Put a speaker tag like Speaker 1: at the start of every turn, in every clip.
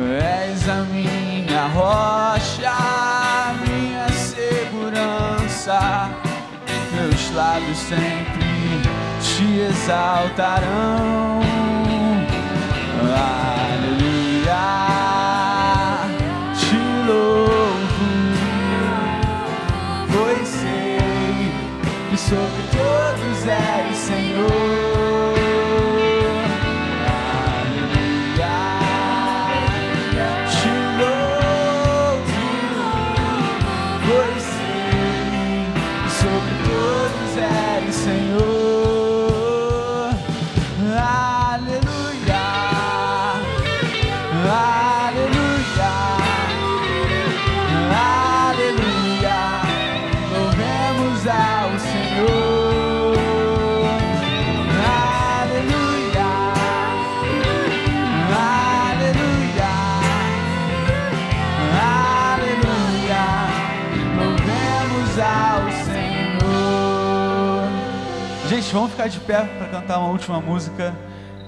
Speaker 1: és a minha rocha, minha segurança. Meus lábios sempre te exaltarão. Aleluia, te louvo, pois sei que sobre todos és Senhor. Gente, vamos ficar de pé para cantar uma última música,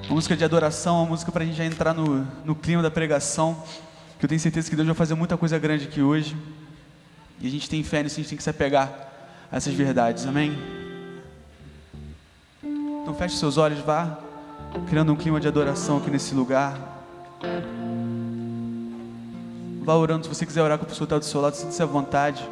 Speaker 1: uma música de adoração, uma música para a gente já entrar no clima da pregação, que eu tenho certeza que Deus vai fazer muita coisa grande aqui hoje, e a gente tem fé nisso, a gente tem que se apegar a essas verdades, amém? Então feche seus olhos, vá criando um clima de adoração aqui nesse lugar, vá orando. Se você quiser orar com a pessoa que está do seu lado, sinta-se à vontade.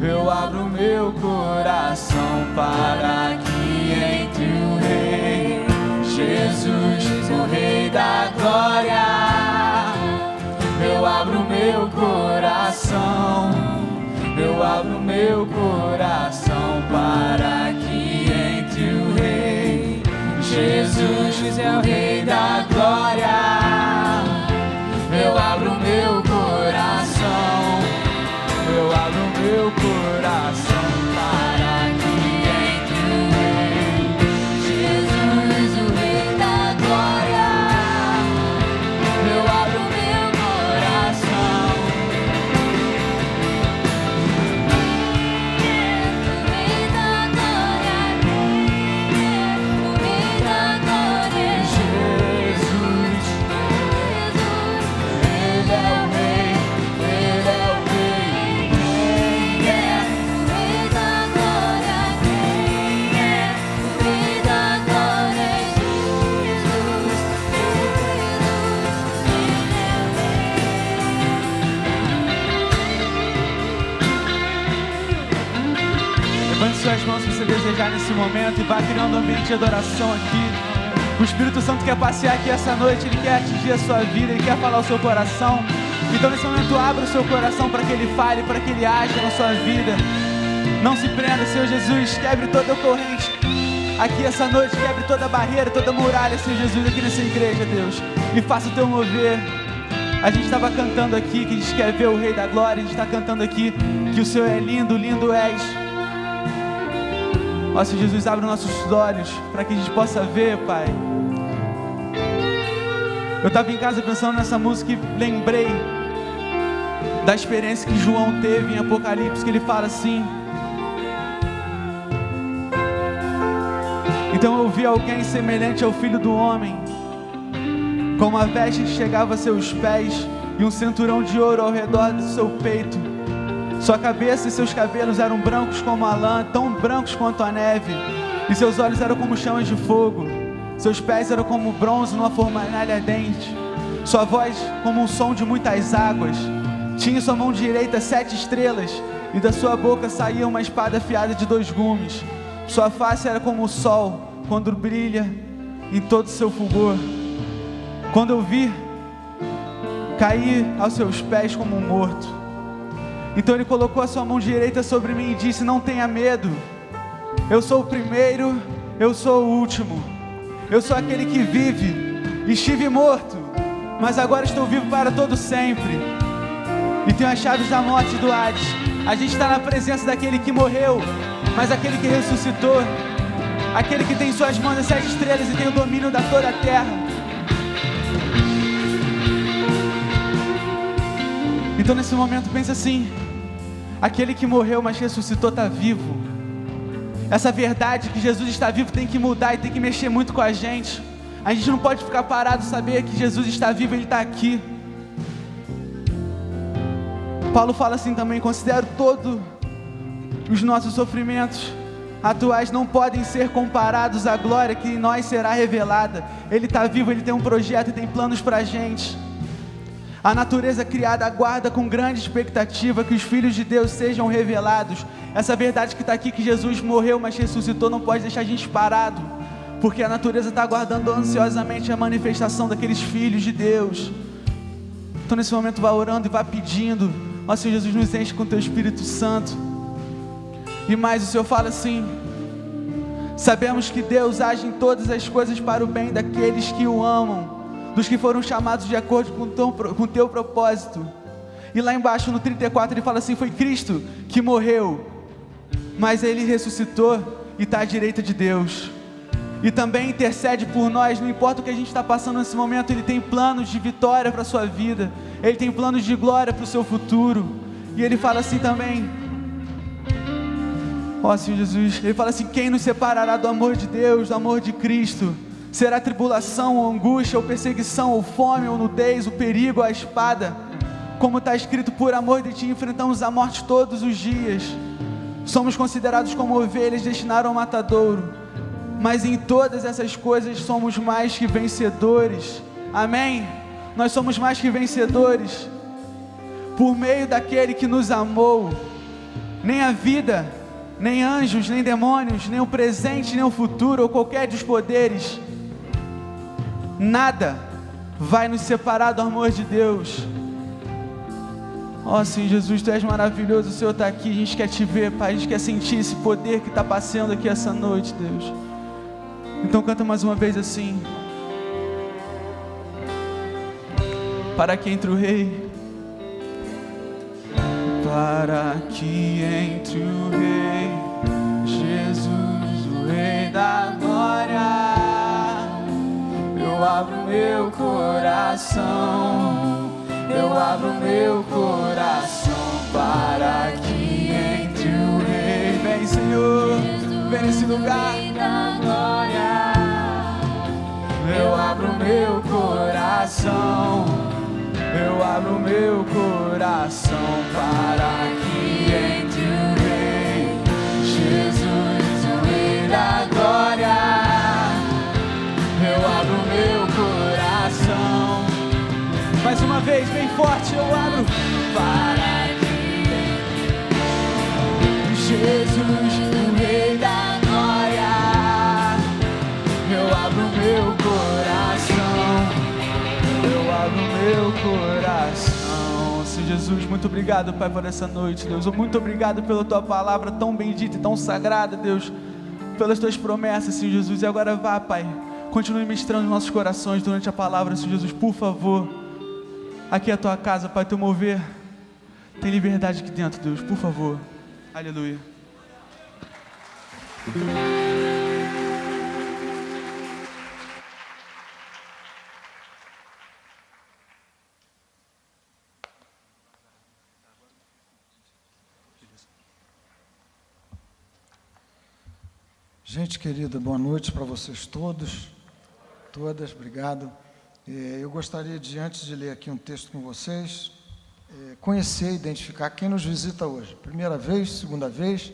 Speaker 1: Eu abro meu coração para que entre o Rei Jesus, o Rei da glória. Eu abro meu coração, eu abro meu coração para que entre o Rei Jesus, é o Rei da glória. Eu abro meu coração, eu abro meu coração para que entre o Rei Jesus, o Rei da glória. Eu abro meu coração, o Rei da glória, o Rei da glória, Jesus. Levante suas mãos se você desejar nesse momento e vá criando um ambiente de adoração aqui. O Espírito Santo quer passear aqui essa noite, Ele quer atingir a sua vida, Ele quer falar ao seu coração. Então nesse momento abra o seu coração para que Ele fale, para que Ele haja na sua vida. Não se prenda, Senhor Jesus, quebre toda a corrente aqui essa noite, quebre toda a barreira, toda a muralha, Senhor Jesus, aqui nessa igreja, Deus, e faça o teu mover. A gente estava cantando aqui que a gente quer ver o Rei da Glória, a gente está cantando aqui que o Senhor é lindo, lindo és. Ó Senhor Jesus, abre os nossos olhos para que a gente possa ver, Pai. Eu estava em casa pensando nessa música e lembrei da experiência que João teve em Apocalipse, que ele fala assim: então eu vi alguém semelhante ao Filho do Homem, com uma veste que chegava a seus pés e um cinturão de ouro ao redor do seu peito. Sua cabeça e seus cabelos eram brancos como a lã, tão brancos quanto a neve, e seus olhos eram como chamas de fogo. Seus pés eram como bronze numa fornalha ardente. Sua voz como um som de muitas águas. Tinha em sua mão direita 7 estrelas, e da sua boca saía uma espada afiada de 2 gumes. Sua face era como o sol, quando brilha em todo o seu fulgor. Quando eu vi, caí aos seus pés como um morto. Então ele colocou a sua mão direita sobre mim e disse: não tenha medo, eu sou o primeiro, eu sou o último. Eu sou aquele que vive. Estive morto, mas agora estou vivo para todo sempre, e tenho as chaves da morte e do Hades. A gente está na presença daquele que morreu, mas aquele que ressuscitou, aquele que tem em suas mãos as 7 estrelas e tem o domínio da toda a terra. Então nesse momento pensa assim: aquele que morreu mas ressuscitou está vivo. Essa verdade que Jesus está vivo tem que mudar e tem que mexer muito com a gente. A gente não pode ficar parado e saber que Jesus está vivo, Ele está aqui. Paulo fala assim também: considero todos os nossos sofrimentos atuais não podem ser comparados à glória que em nós será revelada. Ele está vivo, Ele tem um projeto e tem planos para a gente. A natureza criada aguarda com grande expectativa que os filhos de Deus sejam revelados. Essa verdade que está aqui, que Jesus morreu mas ressuscitou, não pode deixar a gente parado, porque a natureza está aguardando ansiosamente a manifestação daqueles filhos de Deus. Então nesse momento vá orando e vá pedindo: ó Senhor Jesus, nos enche com Teu Espírito Santo. E mais, o Senhor fala assim: sabemos que Deus age em todas as coisas para o bem daqueles que o amam, dos que foram chamados de acordo com o Teu propósito. E lá embaixo no 34 ele fala assim: foi Cristo que morreu, mas Ele ressuscitou e está à direita de Deus, e também intercede por nós. Não importa o que a gente está passando nesse momento, Ele tem planos de vitória para a sua vida, Ele tem planos de glória para o seu futuro. E Ele fala assim também, ó Senhor Jesus, Ele fala assim: quem nos separará do amor de Deus, do amor de Cristo? Será tribulação, ou angústia, ou perseguição, ou fome, ou nudez, o perigo, ou a espada? Como está escrito: por amor de Ti enfrentamos a morte todos os dias. Somos considerados como ovelhas destinadas ao matadouro, mas em todas essas coisas somos mais que vencedores. Amém? Nós somos mais que vencedores por meio daquele que nos amou. Nem a vida, nem anjos, nem demônios, nem o presente, nem o futuro, ou qualquer dos poderes, nada vai nos separar do amor de Deus. Ó Senhor Jesus, Tu és maravilhoso, o Senhor está aqui, a gente quer Te ver, Pai, a gente quer sentir esse poder que está passeando aqui essa noite, Deus. Então canta mais uma vez assim: para que entre o Rei, para que entre o Rei, Jesus, o Rei da Glória, eu abro meu coração. Eu abro meu coração para que entre o Rei. Vem, Senhor, vem nesse lugar. Eu abro meu coração. Eu abro meu coração para que entre o Rei, Jesus, o Rei da Glória. Eu abro meu coração. Mais uma vez, bem forte, eu abro para que Jesus, o Rei da glória. Eu abro meu coração, eu abro meu coração. Senhor Jesus, muito obrigado, Pai, por essa noite, Deus. Muito obrigado pela Tua palavra tão bendita e tão sagrada, Deus, pelas Tuas promessas, Senhor Jesus. E agora vá, Pai, continue ministrando os nossos corações durante a palavra, Senhor Jesus, por favor. Aqui é a Tua casa, Pai, Teu mover. Tem liberdade aqui dentro, Deus, por favor. Aleluia.
Speaker 2: Gente querida, boa noite para vocês todos, todas, obrigado. Eu gostaria de, antes de ler aqui um texto com vocês, conhecer e identificar quem nos visita hoje. Primeira vez, segunda vez,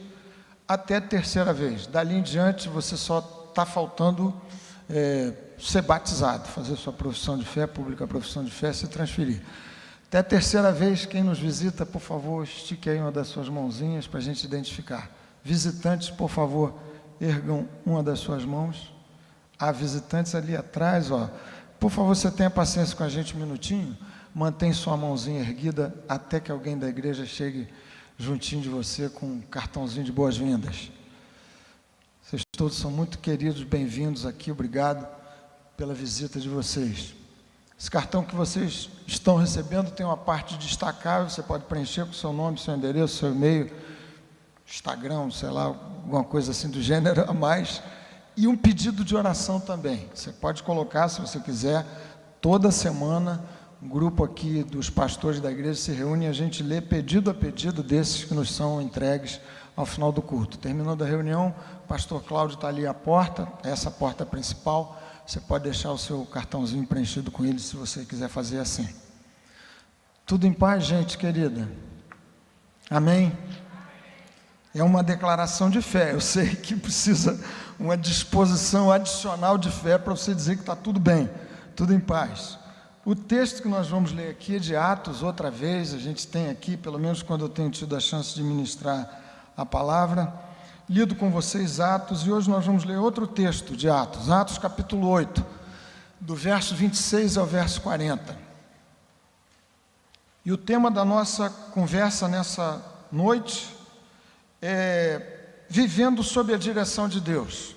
Speaker 2: até terceira vez. Dali em diante, você só está faltando ser batizado, fazer sua profissão de fé, pública profissão de fé, se transferir. Até a terceira vez, quem nos visita, por favor, estique aí uma das suas mãozinhas para a gente identificar. Visitantes, por favor, ergam uma das suas mãos. Há visitantes ali atrás, ó. Por favor, você tenha paciência com a gente um minutinho. Mantém sua mãozinha erguida até que alguém da igreja chegue juntinho de você com um cartãozinho de boas-vindas. Vocês todos são muito queridos, bem-vindos aqui. Obrigado pela visita de vocês. Esse cartão que vocês estão recebendo tem uma parte destacável. Você pode preencher com seu nome, seu endereço, seu e-mail, Instagram, sei lá, alguma coisa assim do gênero a mais, e um pedido de oração também. Você pode colocar, se você quiser, toda semana, um grupo aqui dos pastores da igreja se reúne e a gente lê pedido a pedido desses que nos são entregues ao final do culto. Terminando a reunião, o pastor Cláudio está ali à porta, essa porta principal, você pode deixar o seu cartãozinho preenchido com ele, se você quiser fazer assim. Tudo em paz, gente querida? Amém? É uma declaração de fé. Eu sei que precisa uma disposição adicional de fé para você dizer que está tudo bem, tudo em paz. O texto que nós vamos ler aqui é de Atos, outra vez. A gente tem aqui, pelo menos quando eu tenho tido a chance de ministrar a palavra, lido com vocês Atos, e hoje nós vamos ler outro texto de Atos, Atos capítulo 8, do verso 26 ao verso 40. E o tema da nossa conversa nessa noite vivendo sob a direção de Deus.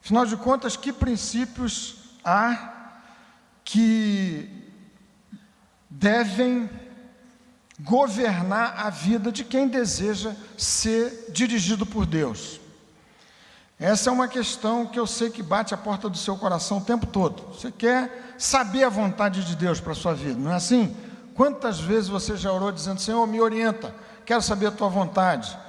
Speaker 2: Afinal de contas, que princípios há que devem governar a vida de quem deseja ser dirigido por Deus? Essa é uma questão que eu sei que bate a porta do seu coração o tempo todo. Você quer saber a vontade de Deus para a sua vida, não é assim? Quantas vezes você já orou dizendo: Senhor, me orienta, quero saber a tua vontade.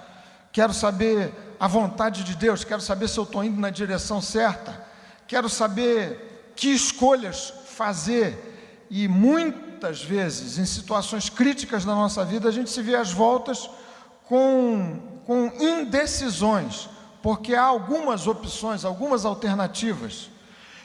Speaker 2: Quero saber a vontade de Deus, quero saber se eu estou indo na direção certa, quero saber que escolhas fazer. E muitas vezes, em situações críticas da nossa vida, a gente se vê às voltas com indecisões, porque há algumas opções, algumas alternativas.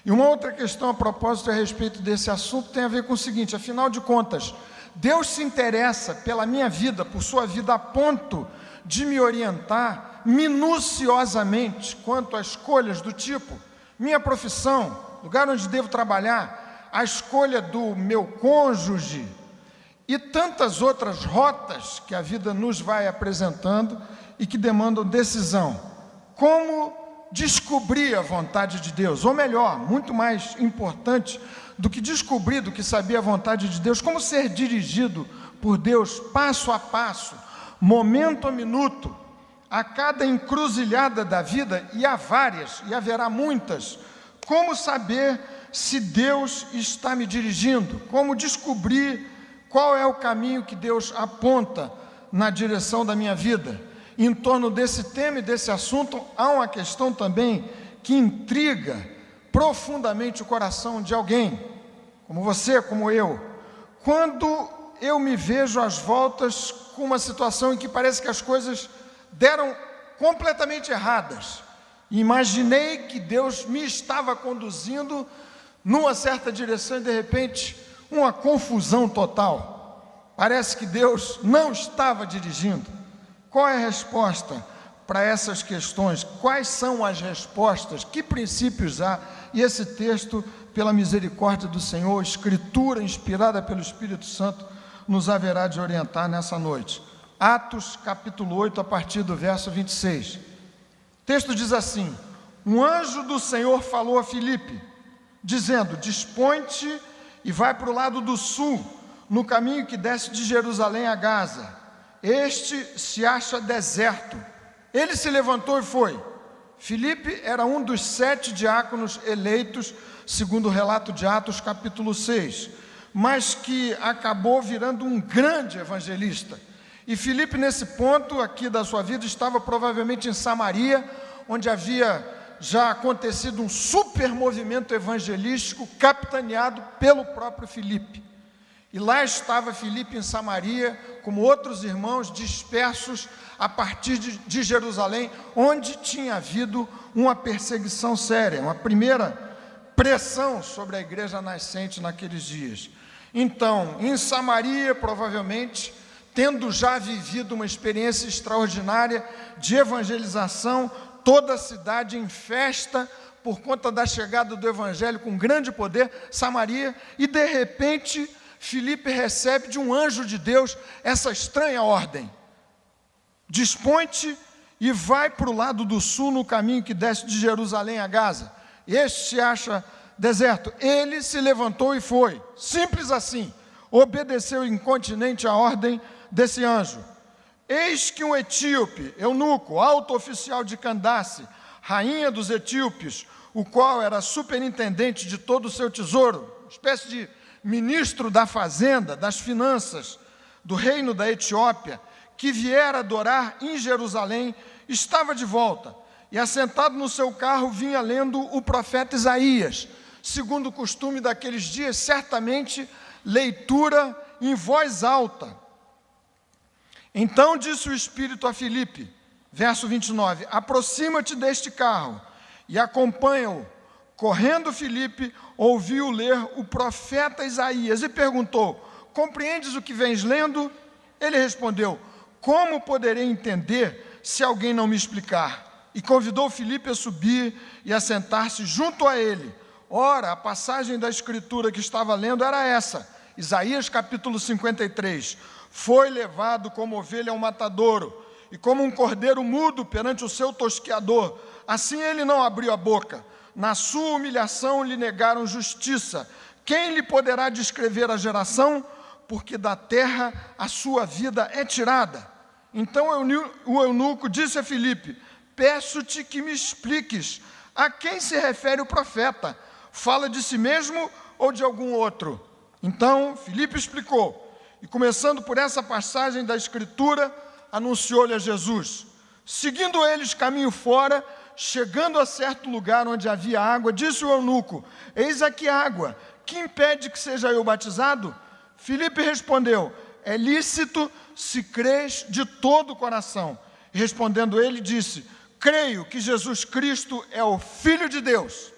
Speaker 2: E uma outra questão a propósito a respeito desse assunto tem a ver com o seguinte: afinal de contas, Deus se interessa pela minha vida, por sua vida, a ponto de me orientar minuciosamente quanto a escolhas do tipo minha profissão, lugar onde devo trabalhar, a escolha do meu cônjuge e tantas outras rotas que a vida nos vai apresentando e que demandam decisão. Como descobrir a vontade de Deus? Ou melhor, muito mais importante do que descobrir, do que saber a vontade de Deus, como ser dirigido por Deus passo a passo, momento a minuto, a cada encruzilhada da vida, e há várias, e haverá muitas. Como saber se Deus está me dirigindo? Como descobrir qual é o caminho que Deus aponta na direção da minha vida? Em torno desse tema e desse assunto, há uma questão também que intriga profundamente o coração de alguém, como você, como eu. Quando eu me vejo às voltas com uma situação em que parece que as coisas deram completamente erradas. Imaginei que Deus me estava conduzindo numa certa direção e de repente uma confusão total. Parece que Deus não estava dirigindo. Qual é a resposta para essas questões? Quais são as respostas? Que princípios há? E esse texto, pela misericórdia do Senhor, escritura inspirada pelo Espírito Santo, nos haverá de orientar nessa noite. Atos, capítulo 8, a partir do verso 26. O texto diz assim: um anjo do Senhor falou a Filipe, dizendo: dispõe-te e vai para o lado do sul, no caminho que desce de Jerusalém a Gaza. Este se acha deserto. Ele se levantou e foi. Filipe era um dos 7 diáconos eleitos, segundo o relato de Atos, capítulo 6, mas que acabou virando um grande evangelista. E Filipe, nesse ponto aqui da sua vida, estava provavelmente em Samaria, onde havia já acontecido um super movimento evangelístico capitaneado pelo próprio Filipe. E lá estava Filipe em Samaria, como outros irmãos dispersos a partir de Jerusalém, onde tinha havido uma perseguição séria, uma primeira pressão sobre a igreja nascente naqueles dias. Então, em Samaria, provavelmente, tendo já vivido uma experiência extraordinária de evangelização, toda a cidade em festa por conta da chegada do evangelho com grande poder, Samaria, e de repente Filipe recebe de um anjo de Deus essa estranha ordem: dispõe-te e vai para o lado do sul, no caminho que desce de Jerusalém a Gaza. Este se acha deserto. Ele se levantou e foi. Simples assim. Obedeceu incontinente a ordem desse anjo. Eis que um etíope, eunuco, alto oficial de Candace, rainha dos etíopes, o qual era superintendente de todo o seu tesouro, espécie de ministro da fazenda, das finanças, do reino da Etiópia, que viera adorar em Jerusalém, estava de volta, e assentado no seu carro vinha lendo o profeta Isaías, segundo o costume daqueles dias, certamente leitura em voz alta. Então disse o Espírito a Filipe, verso 29, aproxima-te deste carro e acompanha-o. Correndo Filipe, ouviu ler o profeta Isaías e perguntou: compreendes o que vens lendo? Ele respondeu: como poderei entender se alguém não me explicar? E convidou Filipe a subir e a sentar-se junto a ele. Ora, a passagem da escritura que estava lendo era essa, Isaías capítulo 53. Foi levado como ovelha ao matadouro, e como um cordeiro mudo perante o seu tosqueador, assim ele não abriu a boca. Na sua humilhação lhe negaram justiça. Quem lhe poderá descrever a geração? Porque da terra a sua vida é tirada. Então o eunuco disse a Filipe: peço-te que me expliques a quem se refere o profeta. Fala de si mesmo ou de algum outro? Então Filipe explicou, e começando por essa passagem da Escritura, anunciou-lhe a Jesus. Seguindo eles caminho fora, chegando a certo lugar onde havia água, disse o eunuco: eis aqui água, que impede que seja eu batizado? Filipe respondeu: é lícito se crês de todo o coração. E respondendo ele, disse: creio que Jesus Cristo é o Filho de Deus.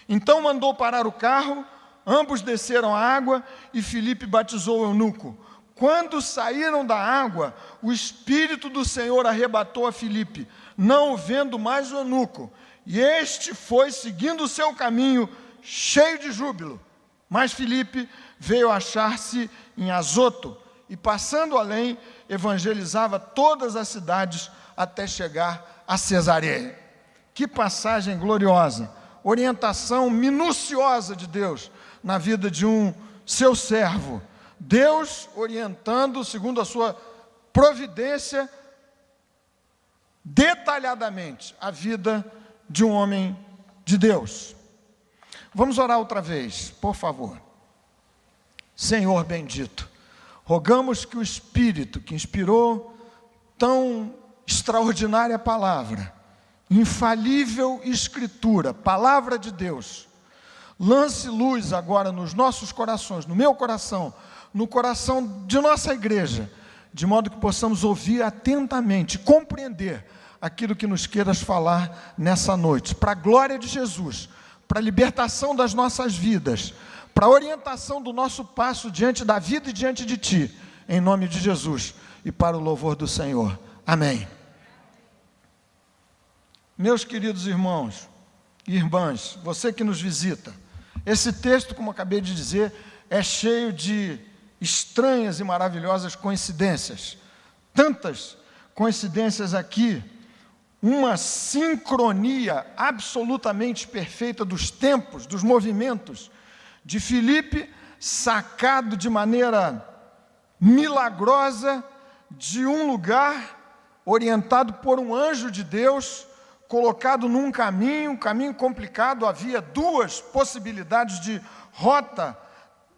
Speaker 2: Então mandou parar o carro, ambos desceram a água e Filipe batizou o eunuco. Quando saíram da água, o Espírito do Senhor arrebatou a Filipe, não o vendo mais o eunuco, e este foi seguindo o seu caminho, cheio de júbilo. Mas Filipe veio achar-se em Azoto, e passando além, evangelizava todas as cidades até chegar a Cesareia. Que passagem gloriosa, orientação minuciosa de Deus na vida de um seu servo. Deus orientando, segundo a sua providência, detalhadamente a vida de um homem de Deus. Vamos orar outra vez, por favor. Senhor bendito, rogamos que o Espírito que inspirou tão extraordinária palavra, infalível Escritura, palavra de Deus, lance luz agora nos nossos corações, no meu coração, no coração de nossa igreja, de modo que possamos ouvir atentamente, compreender aquilo que nos queiras falar nessa noite, para a glória de Jesus, para a libertação das nossas vidas, para a orientação do nosso passo diante da vida e diante de Ti, em nome de Jesus. e para o louvor do Senhor. Amém. Meus queridos irmãos e irmãs, você que nos visita, esse texto, como acabei de dizer, é cheio de estranhas e maravilhosas coincidências. Tantas coincidências aqui, uma sincronia absolutamente perfeita dos tempos, dos movimentos de Filipe, sacado de maneira milagrosa de um lugar, orientado por um anjo de Deus, colocado num caminho complicado. Havia duas possibilidades de rota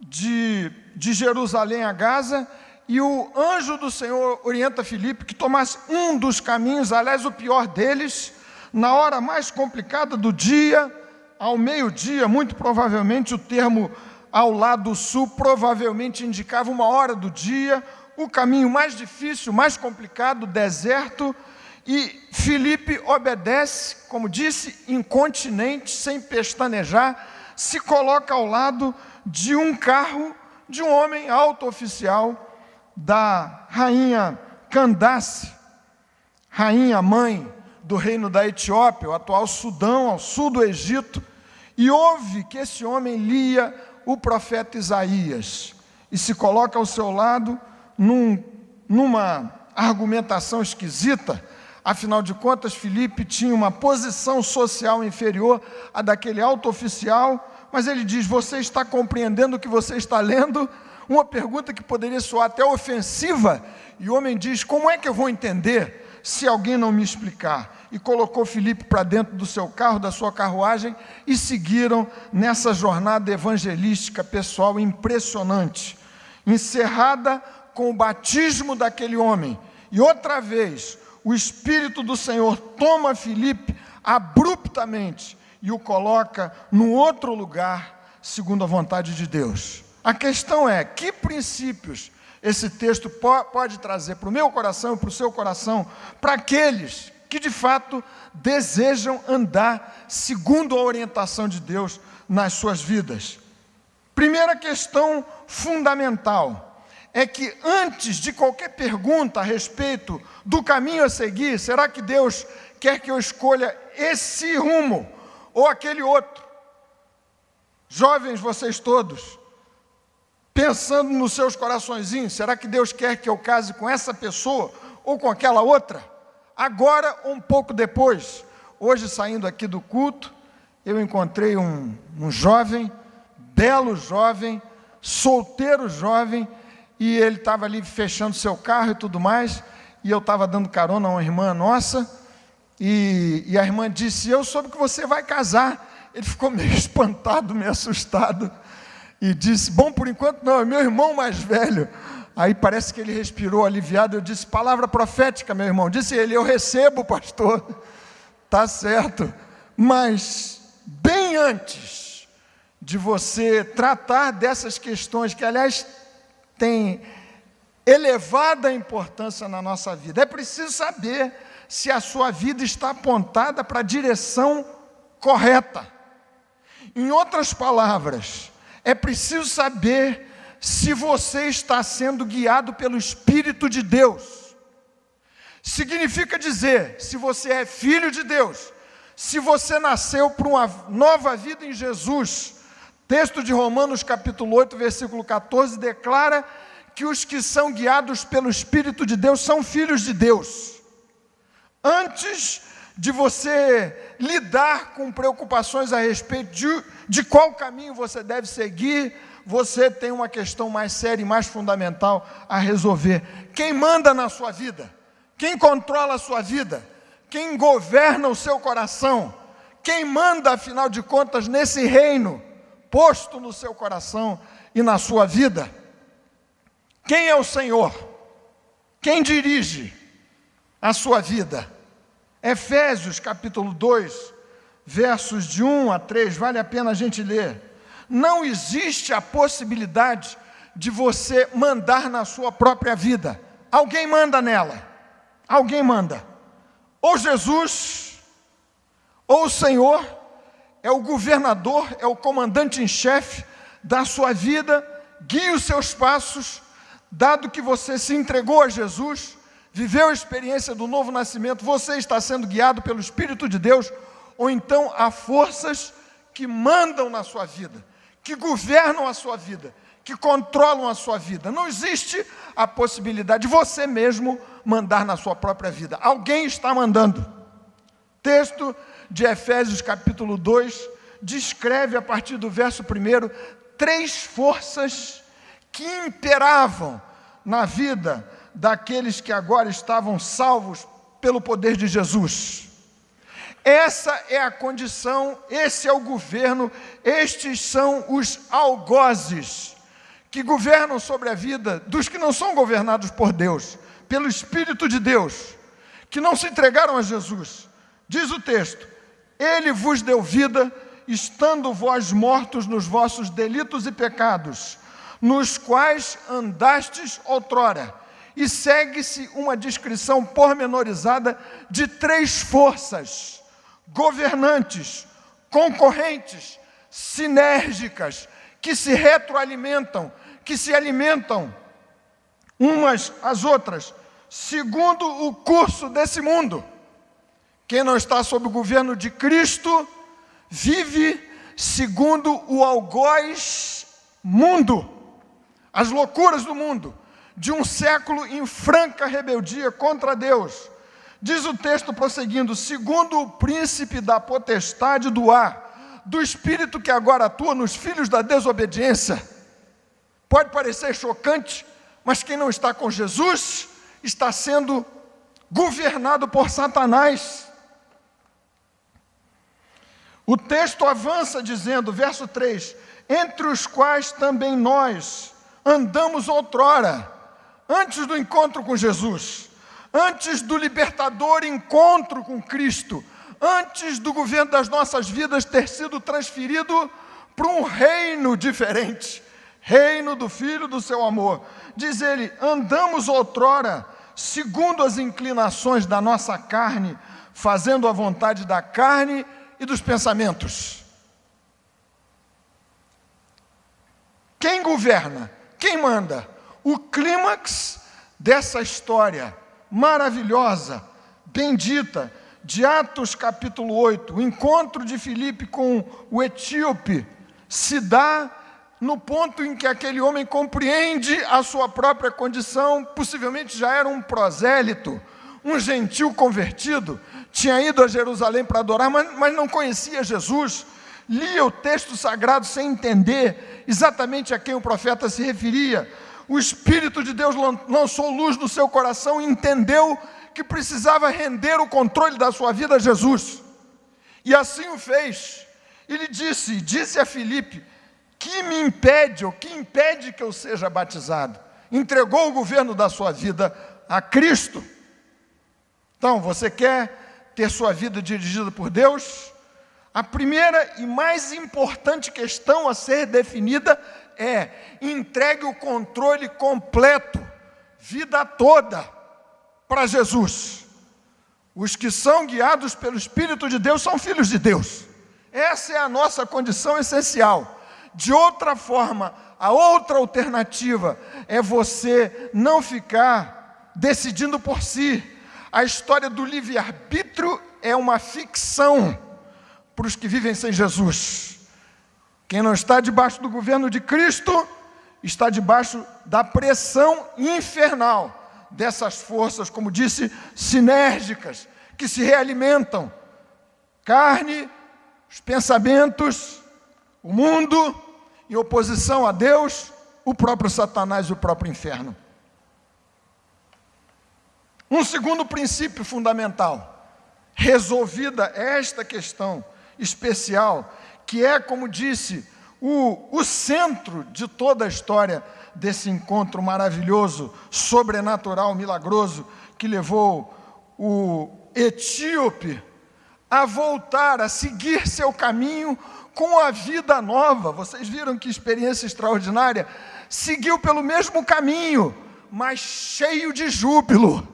Speaker 2: de Jerusalém a Gaza, e o anjo do Senhor orienta Filipe que tomasse um dos caminhos, aliás, o pior deles, na hora mais complicada do dia, ao meio-dia. Muito provavelmente o termo ao lado sul provavelmente indicava uma hora do dia, o caminho mais difícil, mais complicado, deserto. E Filipe obedece, como disse, incontinente, sem pestanejar, se coloca ao lado de um carro de um homem alto oficial da rainha Candace, rainha mãe do reino da Etiópia, o atual Sudão, ao sul do Egito, e ouve que esse homem lia o profeta Isaías, e se coloca ao seu lado numa argumentação esquisita. Afinal de contas, Filipe tinha uma posição social inferior à daquele alto oficial, mas ele diz: você está compreendendo o que você está lendo? Uma pergunta que poderia soar até ofensiva, e o homem diz: como é que eu vou entender se alguém não me explicar? E colocou Filipe para dentro do seu carro, da sua carruagem, e seguiram nessa jornada evangelística pessoal impressionante, encerrada com o batismo daquele homem. E outra vez, o Espírito do Senhor toma Filipe abruptamente e o coloca num outro lugar, segundo a vontade de Deus. A questão é, que princípios esse texto pode trazer para o meu coração e para o seu coração, para aqueles que de fato desejam andar segundo a orientação de Deus nas suas vidas? Primeira questão fundamental é que antes de qualquer pergunta a respeito do caminho a seguir, será que Deus quer que eu escolha esse rumo ou aquele outro? Jovens, vocês todos, pensando nos seus coraçõezinhos, será que Deus quer que eu case com essa pessoa ou com aquela outra? Agora, um pouco depois, hoje saindo aqui do culto, eu encontrei um jovem, belo jovem, solteiro jovem, e ele estava ali fechando seu carro e tudo mais, e eu estava dando carona a uma irmã nossa, e a irmã disse: eu soube que você vai casar. Ele ficou meio espantado, meio assustado, e disse: bom, por enquanto não, é meu irmão mais velho. Aí parece que ele respirou aliviado. Eu disse: palavra profética, meu irmão. Disse ele: eu recebo, pastor. Tá certo. Mas bem antes de você tratar dessas questões, que aliás têm elevada importância na nossa vida, é preciso saber se a sua vida está apontada para a direção correta. Em outras palavras, é preciso saber se você está sendo guiado pelo Espírito de Deus. Significa dizer, se você é filho de Deus, se você nasceu para uma nova vida em Jesus. Texto de Romanos capítulo 8, versículo 14, declara que os que são guiados pelo Espírito de Deus são filhos de Deus. Antes de você lidar com preocupações a respeito de qual caminho você deve seguir, você tem uma questão mais séria e mais fundamental a resolver. Quem manda na sua vida? Quem controla a sua vida? Quem governa o seu coração? Quem manda, afinal de contas, nesse reino posto no seu coração e na sua vida? Quem é o Senhor? Quem dirige a sua vida? Efésios capítulo 2, versos de 1 a 3, vale a pena a gente ler. Não existe a possibilidade de você mandar na sua própria vida. Alguém manda nela. Alguém manda. Ou Jesus, ou o Senhor, é o governador, é o comandante em chefe da sua vida, guia os seus passos, dado que você se entregou a Jesus, viveu a experiência do novo nascimento, você está sendo guiado pelo Espírito de Deus, ou então há forças que mandam na sua vida, que governam a sua vida, que controlam a sua vida. Não existe a possibilidade de você mesmo mandar na sua própria vida. Alguém está mandando. Texto de Efésios capítulo 2 descreve a partir do verso 1 3 forças que imperavam na vida daqueles que agora estavam salvos pelo poder de Jesus. Essa é a condição, esse é o governo, estes são os algozes que governam sobre a vida dos que não são governados por Deus, pelo Espírito de Deus, que não se entregaram a Jesus. Diz o texto: Ele vos deu vida, estando vós mortos nos vossos delitos e pecados, nos quais andastes outrora. E segue-se uma descrição pormenorizada de 3 forças governantes, concorrentes, sinérgicas, que se retroalimentam, que se alimentam umas às outras, segundo o curso desse mundo. Quem não está sob o governo de Cristo, vive segundo o algoz mundo, as loucuras do mundo, de um século em franca rebeldia contra Deus. Diz o texto prosseguindo: segundo o príncipe da potestade do ar, do espírito que agora atua nos filhos da desobediência. Pode parecer chocante, mas quem não está com Jesus está sendo governado por Satanás. O texto avança dizendo, verso 3, entre os quais também nós andamos outrora, antes do encontro com Jesus, antes do libertador encontro com Cristo, antes do governo das nossas vidas ter sido transferido para um reino diferente, reino do Filho do seu amor. Diz ele, andamos outrora, segundo as inclinações da nossa carne, fazendo a vontade da carne e dos pensamentos. Quem governa? Quem manda? O clímax dessa história maravilhosa, bendita, de Atos capítulo 8, o encontro de Filipe com o etíope, se dá no ponto em que aquele homem compreende a sua própria condição, possivelmente já era um prosélito, um gentil convertido, tinha ido a Jerusalém para adorar, mas não conhecia Jesus, lia o texto sagrado sem entender exatamente a quem o profeta se referia. O Espírito de Deus lançou luz no seu coração e entendeu que precisava render o controle da sua vida a Jesus. E assim o fez. Ele disse a Filipe, que me impede, ou que impede que eu seja batizado? Entregou o governo da sua vida a Cristo. Então, você quer ter sua vida dirigida por Deus? A primeira e mais importante questão a ser definida é: entregue o controle completo, vida toda, para Jesus. Os que são guiados pelo Espírito de Deus são filhos de Deus. Essa é a nossa condição essencial. De outra forma, a outra alternativa é você não ficar decidindo por si. A história do livre-arbítrio é uma ficção para os que vivem sem Jesus. Quem não está debaixo do governo de Cristo, está debaixo da pressão infernal dessas forças, como disse, sinérgicas, que se realimentam. Carne, os pensamentos, o mundo, em oposição a Deus, o próprio Satanás e o próprio inferno. Um segundo princípio fundamental, resolvida esta questão especial, que é, como disse, o centro de toda a história desse encontro maravilhoso, sobrenatural, milagroso, que levou o etíope a voltar, a seguir seu caminho com a vida nova. Vocês viram que experiência extraordinária? Seguiu pelo mesmo caminho, mas cheio de júbilo.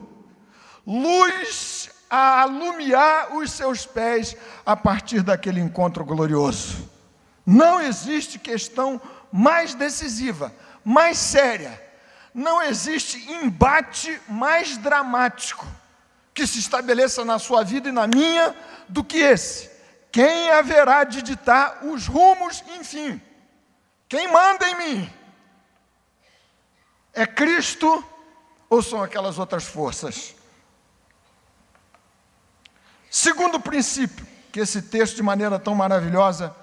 Speaker 2: Luz a alumiar os seus pés a partir daquele encontro glorioso. Não existe questão mais decisiva, mais séria, não existe embate mais dramático que se estabeleça na sua vida e na minha do que esse. Quem haverá de ditar os rumos, enfim? Quem manda em mim? É Cristo ou são aquelas outras forças? Segundo princípio, que esse texto de maneira tão maravilhosa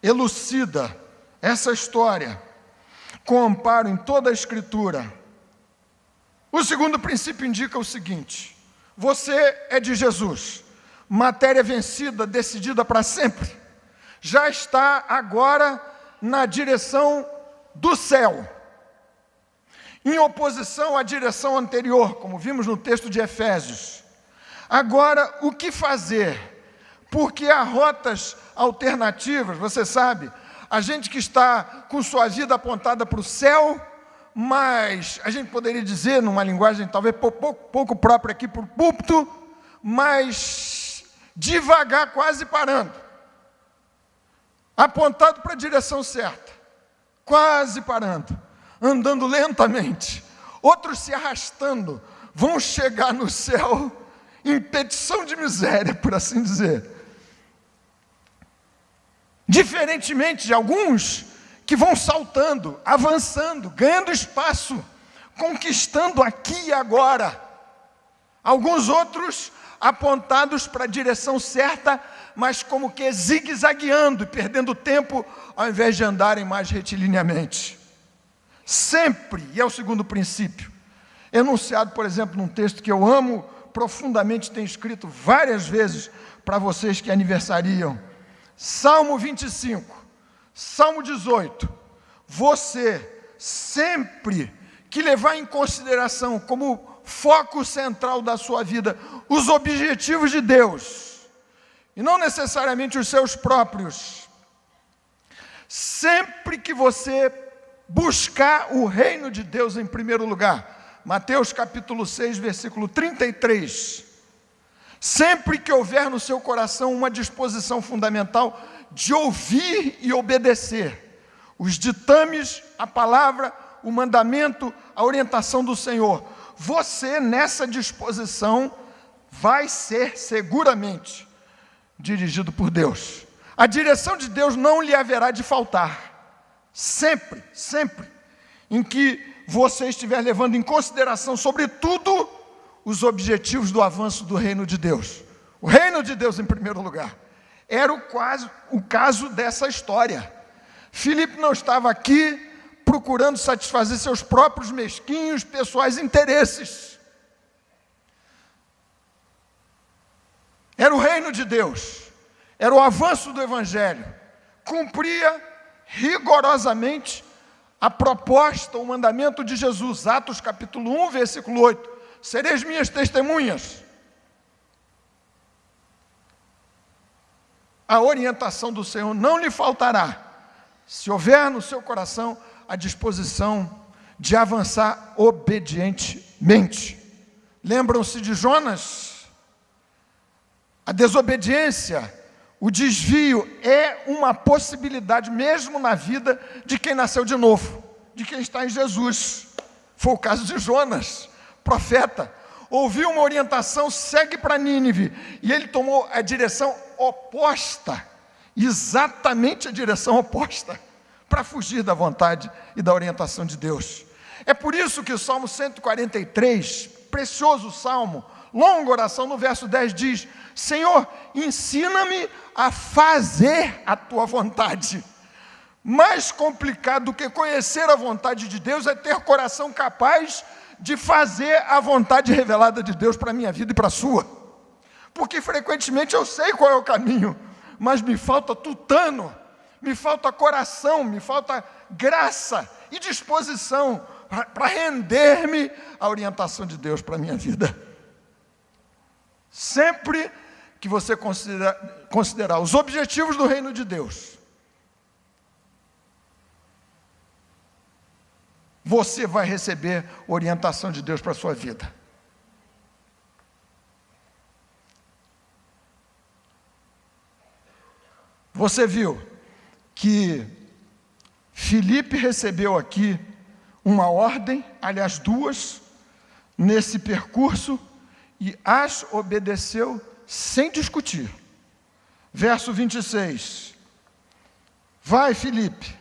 Speaker 2: elucida essa história com amparo em toda a Escritura. O segundo princípio indica o seguinte: você é de Jesus, matéria vencida, decidida para sempre, já está agora na direção do céu, em oposição à direção anterior, como vimos no texto de Efésios. Agora, o que fazer? Porque há rotas alternativas, você sabe, a gente que está com sua vida apontada para o céu, mas a gente poderia dizer, numa linguagem talvez pouco própria aqui para o púlpito, mas devagar, quase parando, apontado para a direção certa, quase parando, andando lentamente, outros se arrastando, vão chegar no céu em petição de miséria, por assim dizer. Diferentemente de alguns que vão saltando, avançando, ganhando espaço, conquistando aqui e agora. Alguns outros apontados para a direção certa, mas como que zigue-zagueando e perdendo tempo, ao invés de andarem mais retilineamente. Sempre, e é o segundo princípio, enunciado, por exemplo, num texto que eu amo profundamente, tenho escrito várias vezes para vocês que aniversariam, Salmo 25, Salmo 18, você sempre que levar em consideração como foco central da sua vida os objetivos de Deus, e não necessariamente os seus próprios, sempre que você buscar o reino de Deus em primeiro lugar, Mateus capítulo 6, versículo 33, sempre que houver no seu coração uma disposição fundamental de ouvir e obedecer os ditames, a palavra, o mandamento, a orientação do Senhor, você nessa disposição vai ser seguramente dirigido por Deus. A direção de Deus não lhe haverá de faltar. Sempre, sempre, em que você estiver levando em consideração, sobretudo, os objetivos do avanço do reino de Deus. O reino de Deus em primeiro lugar. Era o caso dessa história. Filipe não estava aqui procurando satisfazer seus próprios mesquinhos, pessoais interesses. Era o reino de Deus. Era o avanço do Evangelho. Cumpria rigorosamente a proposta, o mandamento de Jesus, Atos capítulo 1, versículo 8, sereis minhas testemunhas. A orientação do Senhor não lhe faltará, se houver no seu coração a disposição de avançar obedientemente. Lembram-se de Jonas? A desobediência, o desvio é uma possibilidade mesmo na vida de quem nasceu de novo, de quem está em Jesus. Foi o caso de Jonas, profeta. Ouviu uma orientação, segue para Nínive, e ele tomou a direção oposta, exatamente a direção oposta, para fugir da vontade e da orientação de Deus. É por isso que o Salmo 143, precioso salmo, longa oração, no verso 10 diz: Senhor, ensina-me a fazer a tua vontade. Mais complicado do que conhecer a vontade de Deus é ter coração capaz de fazer a vontade revelada de Deus para a minha vida e para a sua. Porque frequentemente eu sei qual é o caminho, mas me falta tutano, me falta coração, me falta graça e disposição para render-me à orientação de Deus para a minha vida. Sempre que você considerar os objetivos do reino de Deus, você vai receber orientação de Deus para a sua vida. Você viu que Filipe recebeu aqui uma ordem, aliás, duas, nesse percurso, e as obedeceu sem discutir. Verso 26. Vai, Filipe,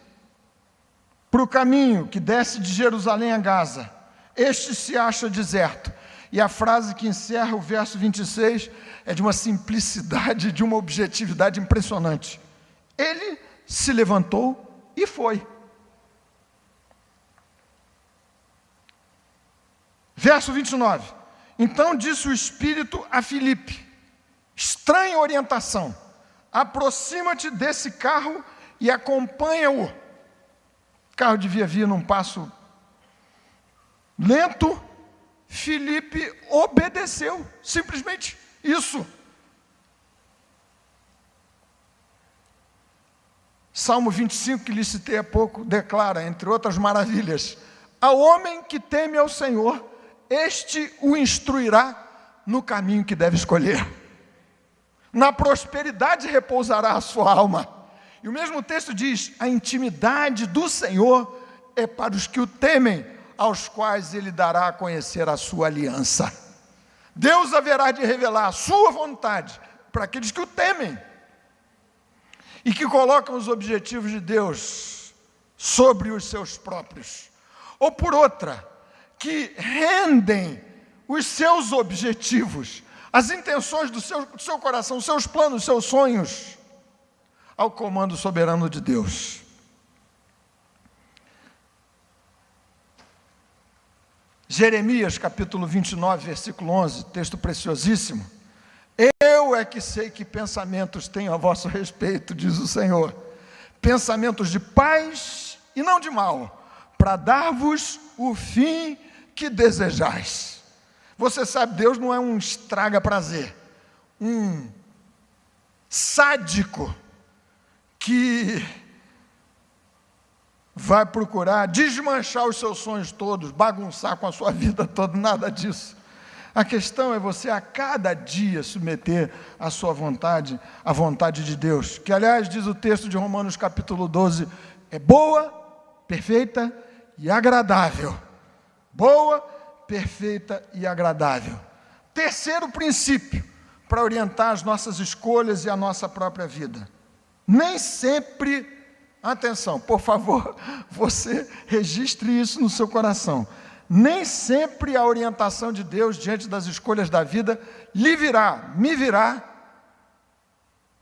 Speaker 2: para o caminho que desce de Jerusalém a Gaza. Este se acha deserto. E a frase que encerra o verso 26 é de uma simplicidade, de uma objetividade impressionante. Ele se levantou e foi. Verso 29. Então disse o Espírito a Filipe, estranha orientação, aproxima-te desse carro e acompanha-o. O carro devia vir num passo lento. Filipe obedeceu, simplesmente isso. Salmo 25, que lhe citei há pouco, declara, entre outras maravilhas, ao homem que teme ao Senhor, este o instruirá no caminho que deve escolher. Na prosperidade repousará a sua alma. E o mesmo texto diz, a intimidade do Senhor é para os que o temem, aos quais ele dará a conhecer a sua aliança. Deus haverá de revelar a sua vontade para aqueles que o temem e que colocam os objetivos de Deus sobre os seus próprios. Ou por outra, que rendem os seus objetivos, as intenções do seu coração, os seus planos, os seus sonhos, ao comando soberano de Deus. Jeremias, capítulo 29, versículo 11, texto preciosíssimo. Eu é que sei que pensamentos tenho a vosso respeito, diz o Senhor. Pensamentos de paz e não de mal, para dar-vos o fim que desejais. Você sabe, Deus não é um estraga-prazer, um sádico que vai procurar desmanchar os seus sonhos todos, bagunçar com a sua vida toda, nada disso. A questão é você a cada dia submeter a sua vontade à vontade de Deus, que aliás diz o texto de Romanos capítulo 12, é boa, perfeita e agradável. Boa, perfeita e agradável. Terceiro princípio para orientar as nossas escolhas e a nossa própria vida. Nem sempre, atenção, por favor, você registre isso no seu coração. Nem sempre a orientação de Deus diante das escolhas da vida lhe virá, me virá,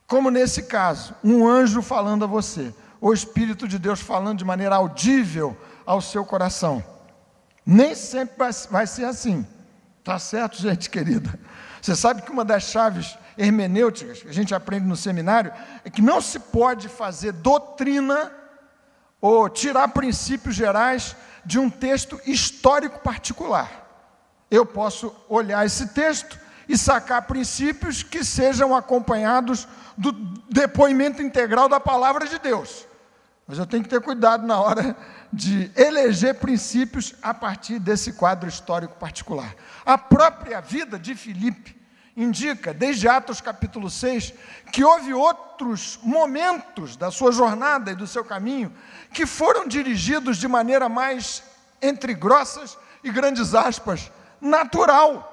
Speaker 2: como nesse caso, um anjo falando a você, o Espírito de Deus falando de maneira audível ao seu coração. Nem sempre vai ser assim. Tá certo, gente querida? Você sabe que uma das chaves hermenêuticas que a gente aprende no seminário é que não se pode fazer doutrina ou tirar princípios gerais de um texto histórico particular. Eu posso olhar esse texto e sacar princípios que sejam acompanhados do depoimento integral da palavra de Deus. Mas eu tenho que ter cuidado na hora de eleger princípios a partir desse quadro histórico particular. A própria vida de Filipe indica, desde Atos capítulo 6, que houve outros momentos da sua jornada e do seu caminho que foram dirigidos de maneira mais, entre grossas e grandes aspas, natural.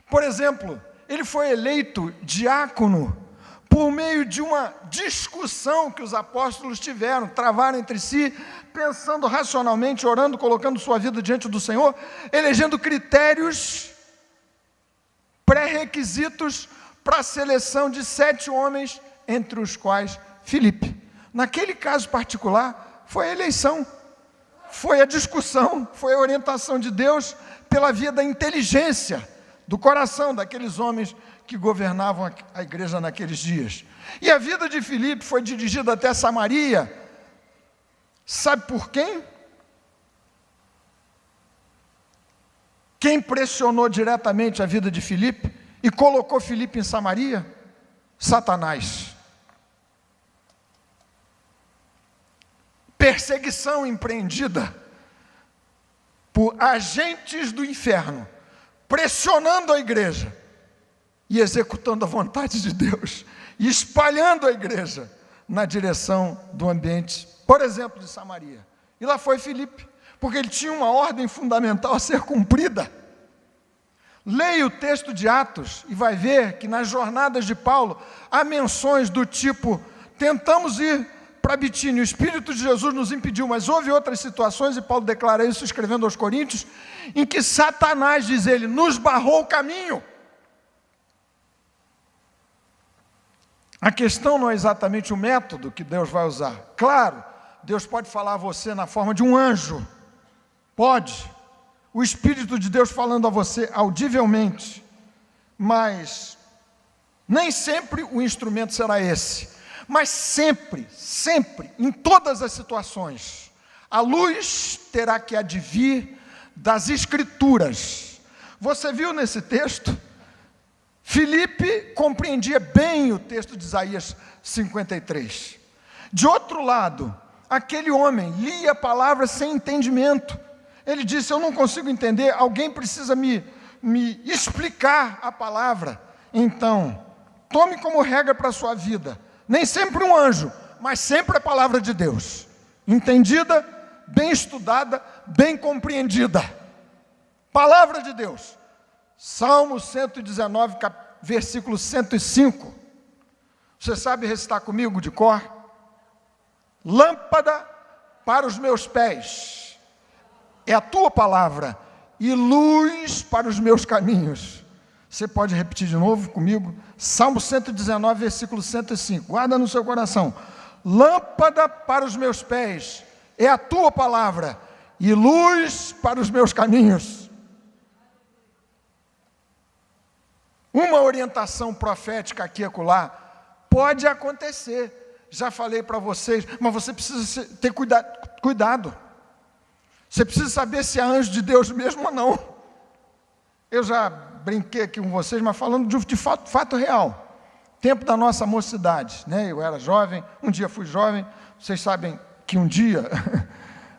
Speaker 2: Por exemplo, ele foi eleito diácono por meio de uma discussão que os apóstolos tiveram, travaram entre si, pensando racionalmente, orando, colocando sua vida diante do Senhor, elegendo critérios pré-requisitos para a seleção de 7 homens, entre os quais Filipe. Naquele caso particular, foi a eleição, foi a discussão, foi a orientação de Deus pela via da inteligência, do coração daqueles homens que governavam a igreja naqueles dias. E a vida de Filipe foi dirigida até Samaria, sabe por quem? Quem pressionou diretamente a vida de Filipe e colocou Filipe em Samaria? Satanás. Perseguição empreendida por agentes do inferno, pressionando a igreja e executando a vontade de Deus, e espalhando a igreja na direção do ambiente, por exemplo, de Samaria. E lá foi Filipe, porque ele tinha uma ordem fundamental a ser cumprida. Leia o texto de Atos e vai ver que nas jornadas de Paulo há menções do tipo: tentamos ir para Bitínia, o Espírito de Jesus nos impediu, mas houve outras situações, e Paulo declara isso escrevendo aos Coríntios, em que Satanás, diz ele, nos barrou o caminho. A questão não é exatamente o método que Deus vai usar. Claro, Deus pode falar a você na forma de um anjo, pode, o Espírito de Deus falando a você audivelmente, mas nem sempre o instrumento será esse. Mas sempre, sempre, em todas as situações, a luz terá que advir das Escrituras. Você viu nesse texto? Filipe compreendia bem o texto de Isaías 53. De outro lado, aquele homem lia a palavra sem entendimento. Ele disse: eu não consigo entender, alguém precisa me explicar a palavra. Então, tome como regra para a sua vida, nem sempre um anjo, mas sempre a palavra de Deus, entendida, bem estudada, bem compreendida. Palavra de Deus. Salmo 119, versículo 105. Você sabe recitar comigo de cor? Lâmpada para os meus pés é a tua palavra, e luz para os meus caminhos. Você pode repetir de novo comigo? Salmo 119, versículo 105. Guarda no seu coração. Lâmpada para os meus pés é a tua palavra, e luz para os meus caminhos. Uma orientação profética aqui e acolá pode acontecer. Já falei para vocês, mas você precisa ter cuidado. Você precisa saber se é anjo de Deus mesmo ou não. Eu já brinquei aqui com vocês, mas falando de fato real. Tempo da nossa mocidade, né? Eu era jovem, um dia fui jovem. Vocês sabem que um dia,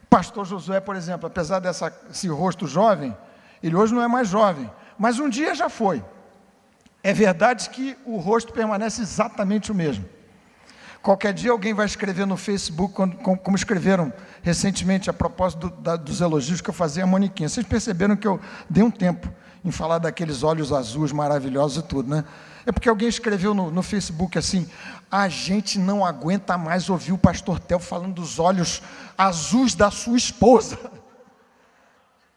Speaker 2: pastor Josué, por exemplo, apesar desse rosto jovem, ele hoje não é mais jovem, mas um dia já foi. É verdade que o rosto permanece exatamente o mesmo. Qualquer dia alguém vai escrever no Facebook, como escreveram recentemente a propósito dos elogios que eu fazia a Moniquinha. Vocês perceberam que eu dei um tempo em falar daqueles olhos azuis maravilhosos e tudo, né? É porque alguém escreveu no Facebook assim: a gente não aguenta mais ouvir o pastor Theo falando dos olhos azuis da sua esposa.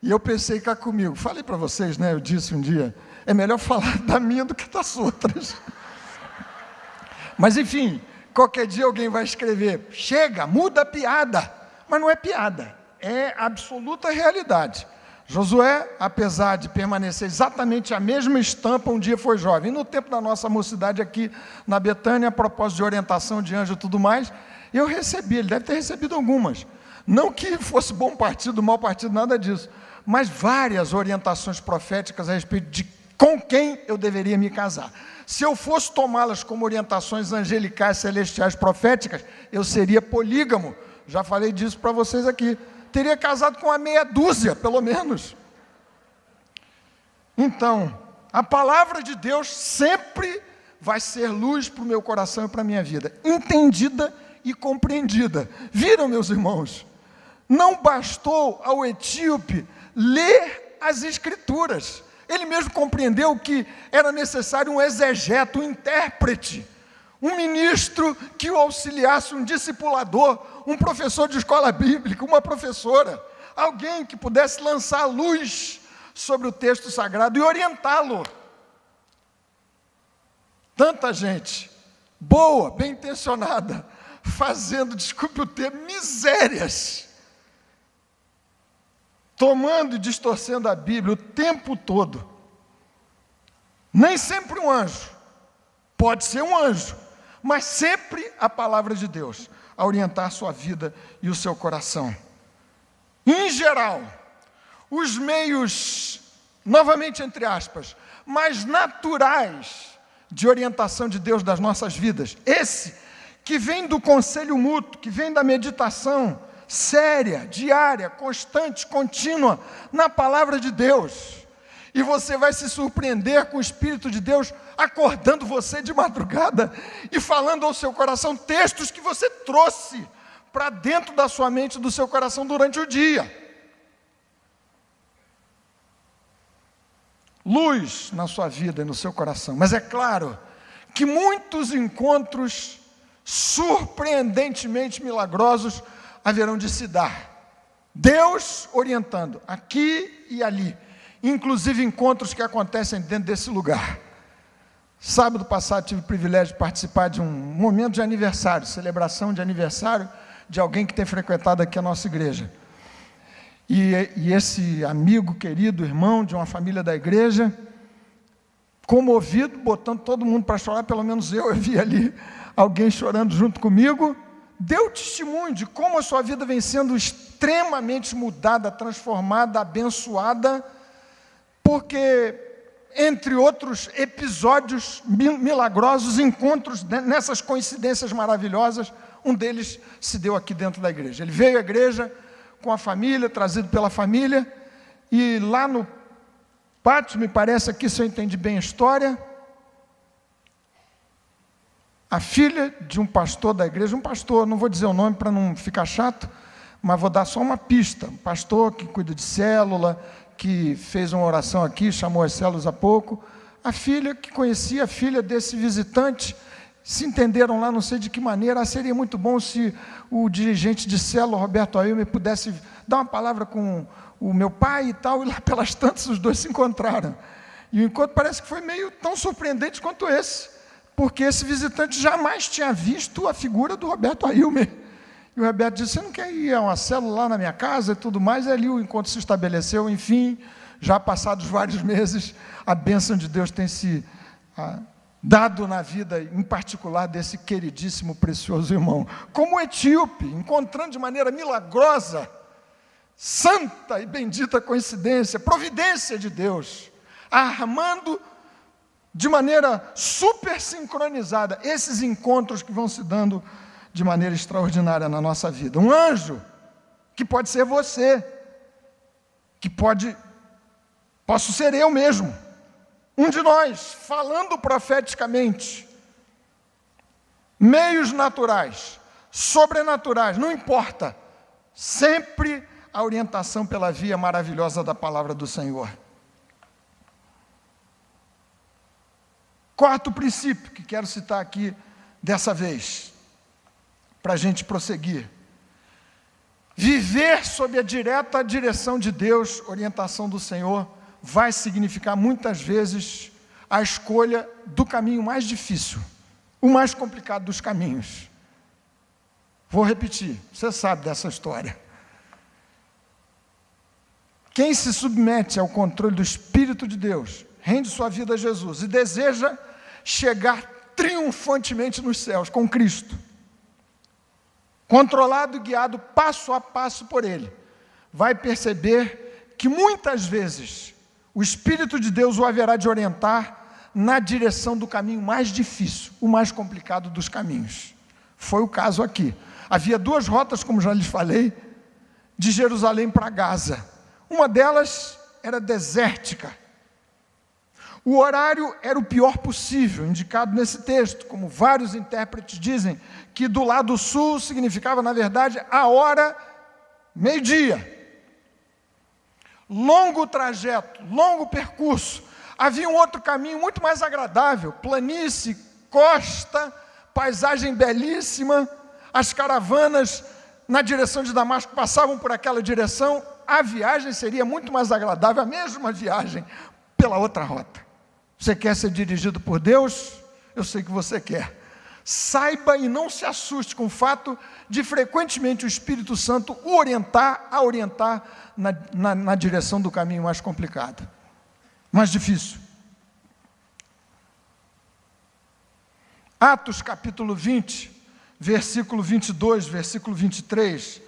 Speaker 2: E eu pensei cá comigo, falei para vocês, né? Eu disse um dia, é melhor falar da minha do que das outras. Mas enfim, qualquer dia alguém vai escrever: chega, muda a piada. Mas não é piada, é absoluta realidade. Josué, apesar de permanecer exatamente a mesma estampa, um dia foi jovem. E no tempo da nossa mocidade aqui na Betânia, a propósito de orientação de anjo e tudo mais, eu recebi, ele deve ter recebido algumas. Não que fosse bom partido, mau partido, nada disso. Mas várias orientações proféticas a respeito de com quem eu deveria me casar. Se eu fosse tomá-las como orientações angelicais, celestiais, proféticas, eu seria polígamo. Já falei disso para vocês aqui. Teria casado com uma meia dúzia, pelo menos. Então, a palavra de Deus sempre vai ser luz para o meu coração e para a minha vida, entendida e compreendida. Viram, meus irmãos? Não bastou ao etíope ler as Escrituras. Ele mesmo compreendeu que era necessário um exegeta, um intérprete, um ministro que o auxiliasse, um discipulador, um professor de escola bíblica, uma professora, alguém que pudesse lançar luz sobre o texto sagrado e orientá-lo. Tanta gente boa, bem intencionada, fazendo, desculpe o termo, misérias, tomando e distorcendo a Bíblia o tempo todo. Nem sempre um anjo, pode ser um anjo, mas sempre a palavra de Deus a orientar a sua vida e o seu coração. Em geral, os meios, novamente entre aspas, mais naturais de orientação de Deus das nossas vidas, esse que vem do conselho mútuo, que vem da meditação séria, diária, constante, contínua, na palavra de Deus. E você vai se surpreender com o Espírito de Deus acordando você de madrugada e falando ao seu coração textos que você trouxe para dentro da sua mente e do seu coração durante o dia. Luz na sua vida e no seu coração. Mas é claro que muitos encontros surpreendentemente milagrosos haverão de se dar. Deus orientando aqui e ali, inclusive encontros que acontecem dentro desse lugar. Sábado passado tive o privilégio de participar de um momento de aniversário, celebração de aniversário de alguém que tem frequentado aqui a nossa igreja. E esse amigo, querido, irmão de uma família da igreja, comovido, botando todo mundo para chorar, pelo menos eu vi ali alguém chorando junto comigo, deu testemunho de como a sua vida vem sendo extremamente mudada, transformada, abençoada, porque, entre outros episódios milagrosos, encontros nessas coincidências maravilhosas, um deles se deu aqui dentro da igreja. Ele veio à igreja com a família, trazido pela família, e lá no pátio, me parece aqui, se eu entendi bem a história, a filha de um pastor da igreja, um pastor, não vou dizer o nome para não ficar chato, mas vou dar só uma pista, um pastor que cuida de célula, que fez uma oração aqui, chamou as células há pouco, a filha que conhecia a filha desse visitante, se entenderam lá, não sei de que maneira, seria muito bom se o dirigente de célula, Roberto Ailme, pudesse dar uma palavra com o meu pai e tal, e lá pelas tantas os dois se encontraram. E o encontro parece que foi meio tão surpreendente quanto esse, porque esse visitante jamais tinha visto a figura do Roberto Ailme. E o Roberto disse, você não quer ir a uma célula lá na minha casa e tudo mais? E ali o encontro se estabeleceu, enfim, já passados vários meses, a bênção de Deus tem se dado na vida, em particular, desse queridíssimo, precioso irmão. Como o etíope, encontrando de maneira milagrosa, santa e bendita coincidência, providência de Deus, armando de maneira super sincronizada esses encontros que vão se dando de maneira extraordinária na nossa vida. Um anjo, que pode ser você, que posso ser eu mesmo, um de nós, falando profeticamente, meios naturais, sobrenaturais, não importa, sempre a orientação pela via maravilhosa da palavra do Senhor. Quarto princípio que quero citar aqui dessa vez, para a gente prosseguir. Viver sob a direta direção de Deus, orientação do Senhor, vai significar muitas vezes a escolha do caminho mais difícil, o mais complicado dos caminhos. Vou repetir, você sabe dessa história. Quem se submete ao controle do Espírito de Deus, rende sua vida a Jesus e deseja chegar triunfantemente nos céus com Cristo, controlado e guiado passo a passo por Ele, vai perceber que muitas vezes o Espírito de Deus o haverá de orientar na direção do caminho mais difícil, o mais complicado dos caminhos. Foi o caso aqui. Havia duas rotas, como já lhes falei, de Jerusalém para Gaza. Uma delas era desértica. O horário era o pior possível, indicado nesse texto, como vários intérpretes dizem, que do lado sul significava, na verdade, a hora meio-dia. Longo trajeto, longo percurso. Havia um outro caminho muito mais agradável, planície, costa, paisagem belíssima. As caravanas na direção de Damasco passavam por aquela direção. A viagem seria muito mais agradável, a mesma viagem, pela outra rota. Você quer ser dirigido por Deus? Eu sei que você quer. Saiba e não se assuste com o fato de frequentemente o Espírito Santo o orientar na direção do caminho mais complicado, mais difícil. Atos capítulo 20, versículo 22, versículo 23,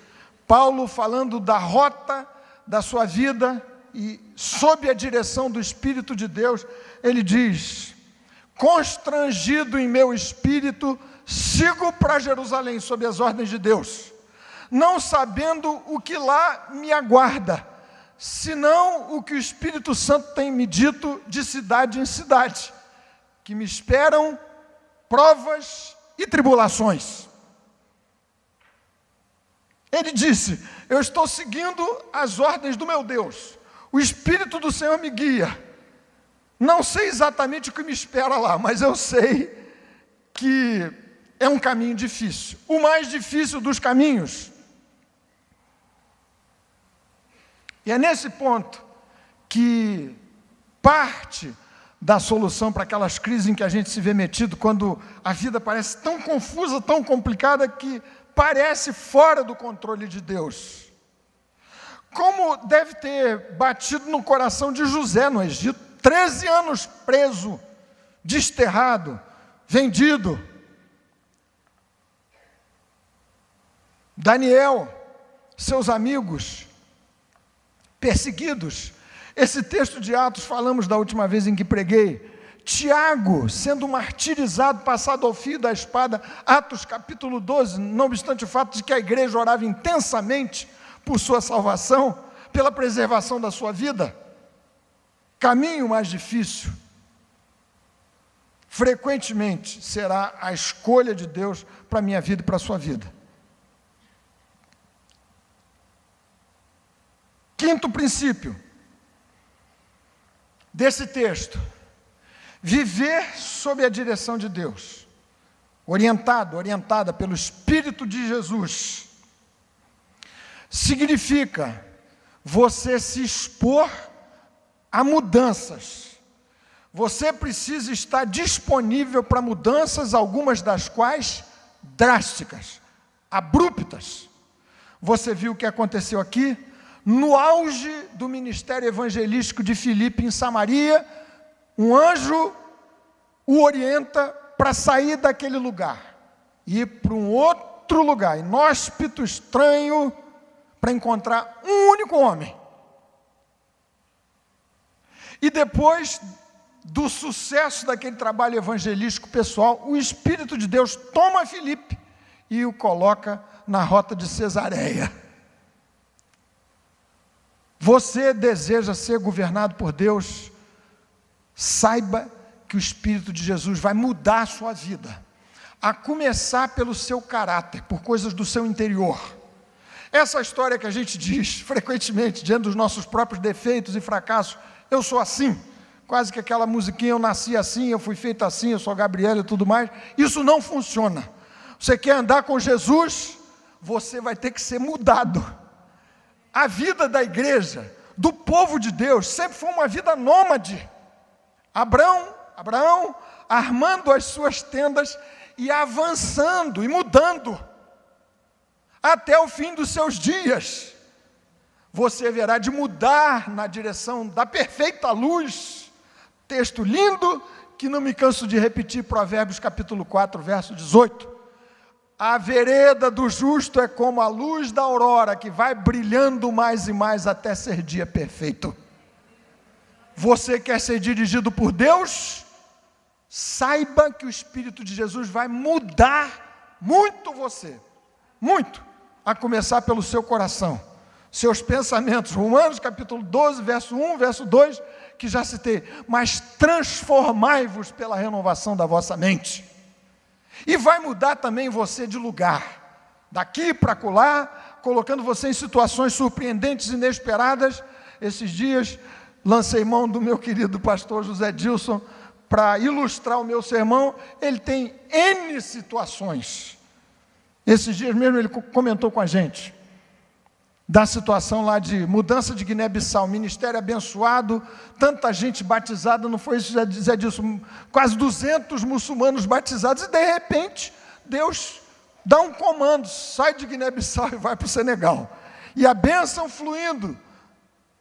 Speaker 2: Paulo falando da rota da sua vida e sob a direção do Espírito de Deus, ele diz: constrangido em meu espírito, sigo para Jerusalém sob as ordens de Deus, não sabendo o que lá me aguarda, senão o que o Espírito Santo tem me dito de cidade em cidade, que me esperam provas e tribulações. Ele disse: eu estou seguindo as ordens do meu Deus. O Espírito do Senhor me guia. Não sei exatamente o que me espera lá, mas eu sei que é um caminho difícil. O mais difícil dos caminhos. E é nesse ponto que parte da solução para aquelas crises em que a gente se vê metido, quando a vida parece tão confusa, tão complicada, que parece fora do controle de Deus. Como deve ter batido no coração de José no Egito, 13 anos preso, desterrado, vendido. Daniel, seus amigos, perseguidos. Esse texto de Atos falamos da última vez em que preguei. Tiago, sendo martirizado, passado ao fio da espada. Atos capítulo 12, não obstante o fato de que a igreja orava intensamente por sua salvação, pela preservação da sua vida. Caminho mais difícil, frequentemente, será a escolha de Deus para a minha vida e para a sua vida. Quinto princípio desse texto: viver sob a direção de Deus, orientada pelo Espírito de Jesus, significa você se expor a mudanças. Você precisa estar disponível para mudanças, algumas das quais drásticas, abruptas. Você viu o que aconteceu aqui? No auge do ministério evangelístico de Filipe em Samaria, um anjo o orienta para sair daquele lugar e ir para um outro lugar, inóspito, estranho, para encontrar um único homem. E depois do sucesso daquele trabalho evangelístico pessoal, o Espírito de Deus toma Filipe e o coloca na rota de Cesareia. Você deseja ser governado por Deus? Saiba que o Espírito de Jesus vai mudar a sua vida, a começar pelo seu caráter, por coisas do seu interior. Essa história que a gente diz frequentemente, diante dos nossos próprios defeitos e fracassos: eu sou assim, quase que aquela musiquinha, eu nasci assim, eu fui feito assim, eu sou Gabriela e tudo mais. Isso não funciona. Você quer andar com Jesus, você vai ter que ser mudado. A vida da igreja, do povo de Deus, sempre foi uma vida nômade. Abraão, armando as suas tendas e avançando e mudando, até o fim dos seus dias. Você verá de mudar na direção da perfeita luz. Texto lindo, que não me canso de repetir, Provérbios capítulo 4, verso 18. A vereda do justo é como a luz da aurora, que vai brilhando mais e mais até ser dia perfeito. Você quer ser dirigido por Deus? Saiba que o Espírito de Jesus vai mudar muito você. Muito. A começar pelo seu coração. Seus pensamentos. Romanos capítulo 12, verso 1, verso 2, que já citei. Mas transformai-vos pela renovação da vossa mente. E vai mudar também você de lugar, daqui para acolá, colocando você em situações surpreendentes, inesperadas. Esses dias, lancei mão do meu querido pastor José Dilson para ilustrar o meu sermão. Ele tem N situações. Esses dias mesmo ele comentou com a gente da situação lá de mudança de Guiné-Bissau, ministério abençoado, tanta gente batizada, não foi isso, Zé Dilson, quase 200 muçulmanos batizados, e de repente, Deus dá um comando, sai de Guiné-Bissau e vai para o Senegal, e a bênção fluindo,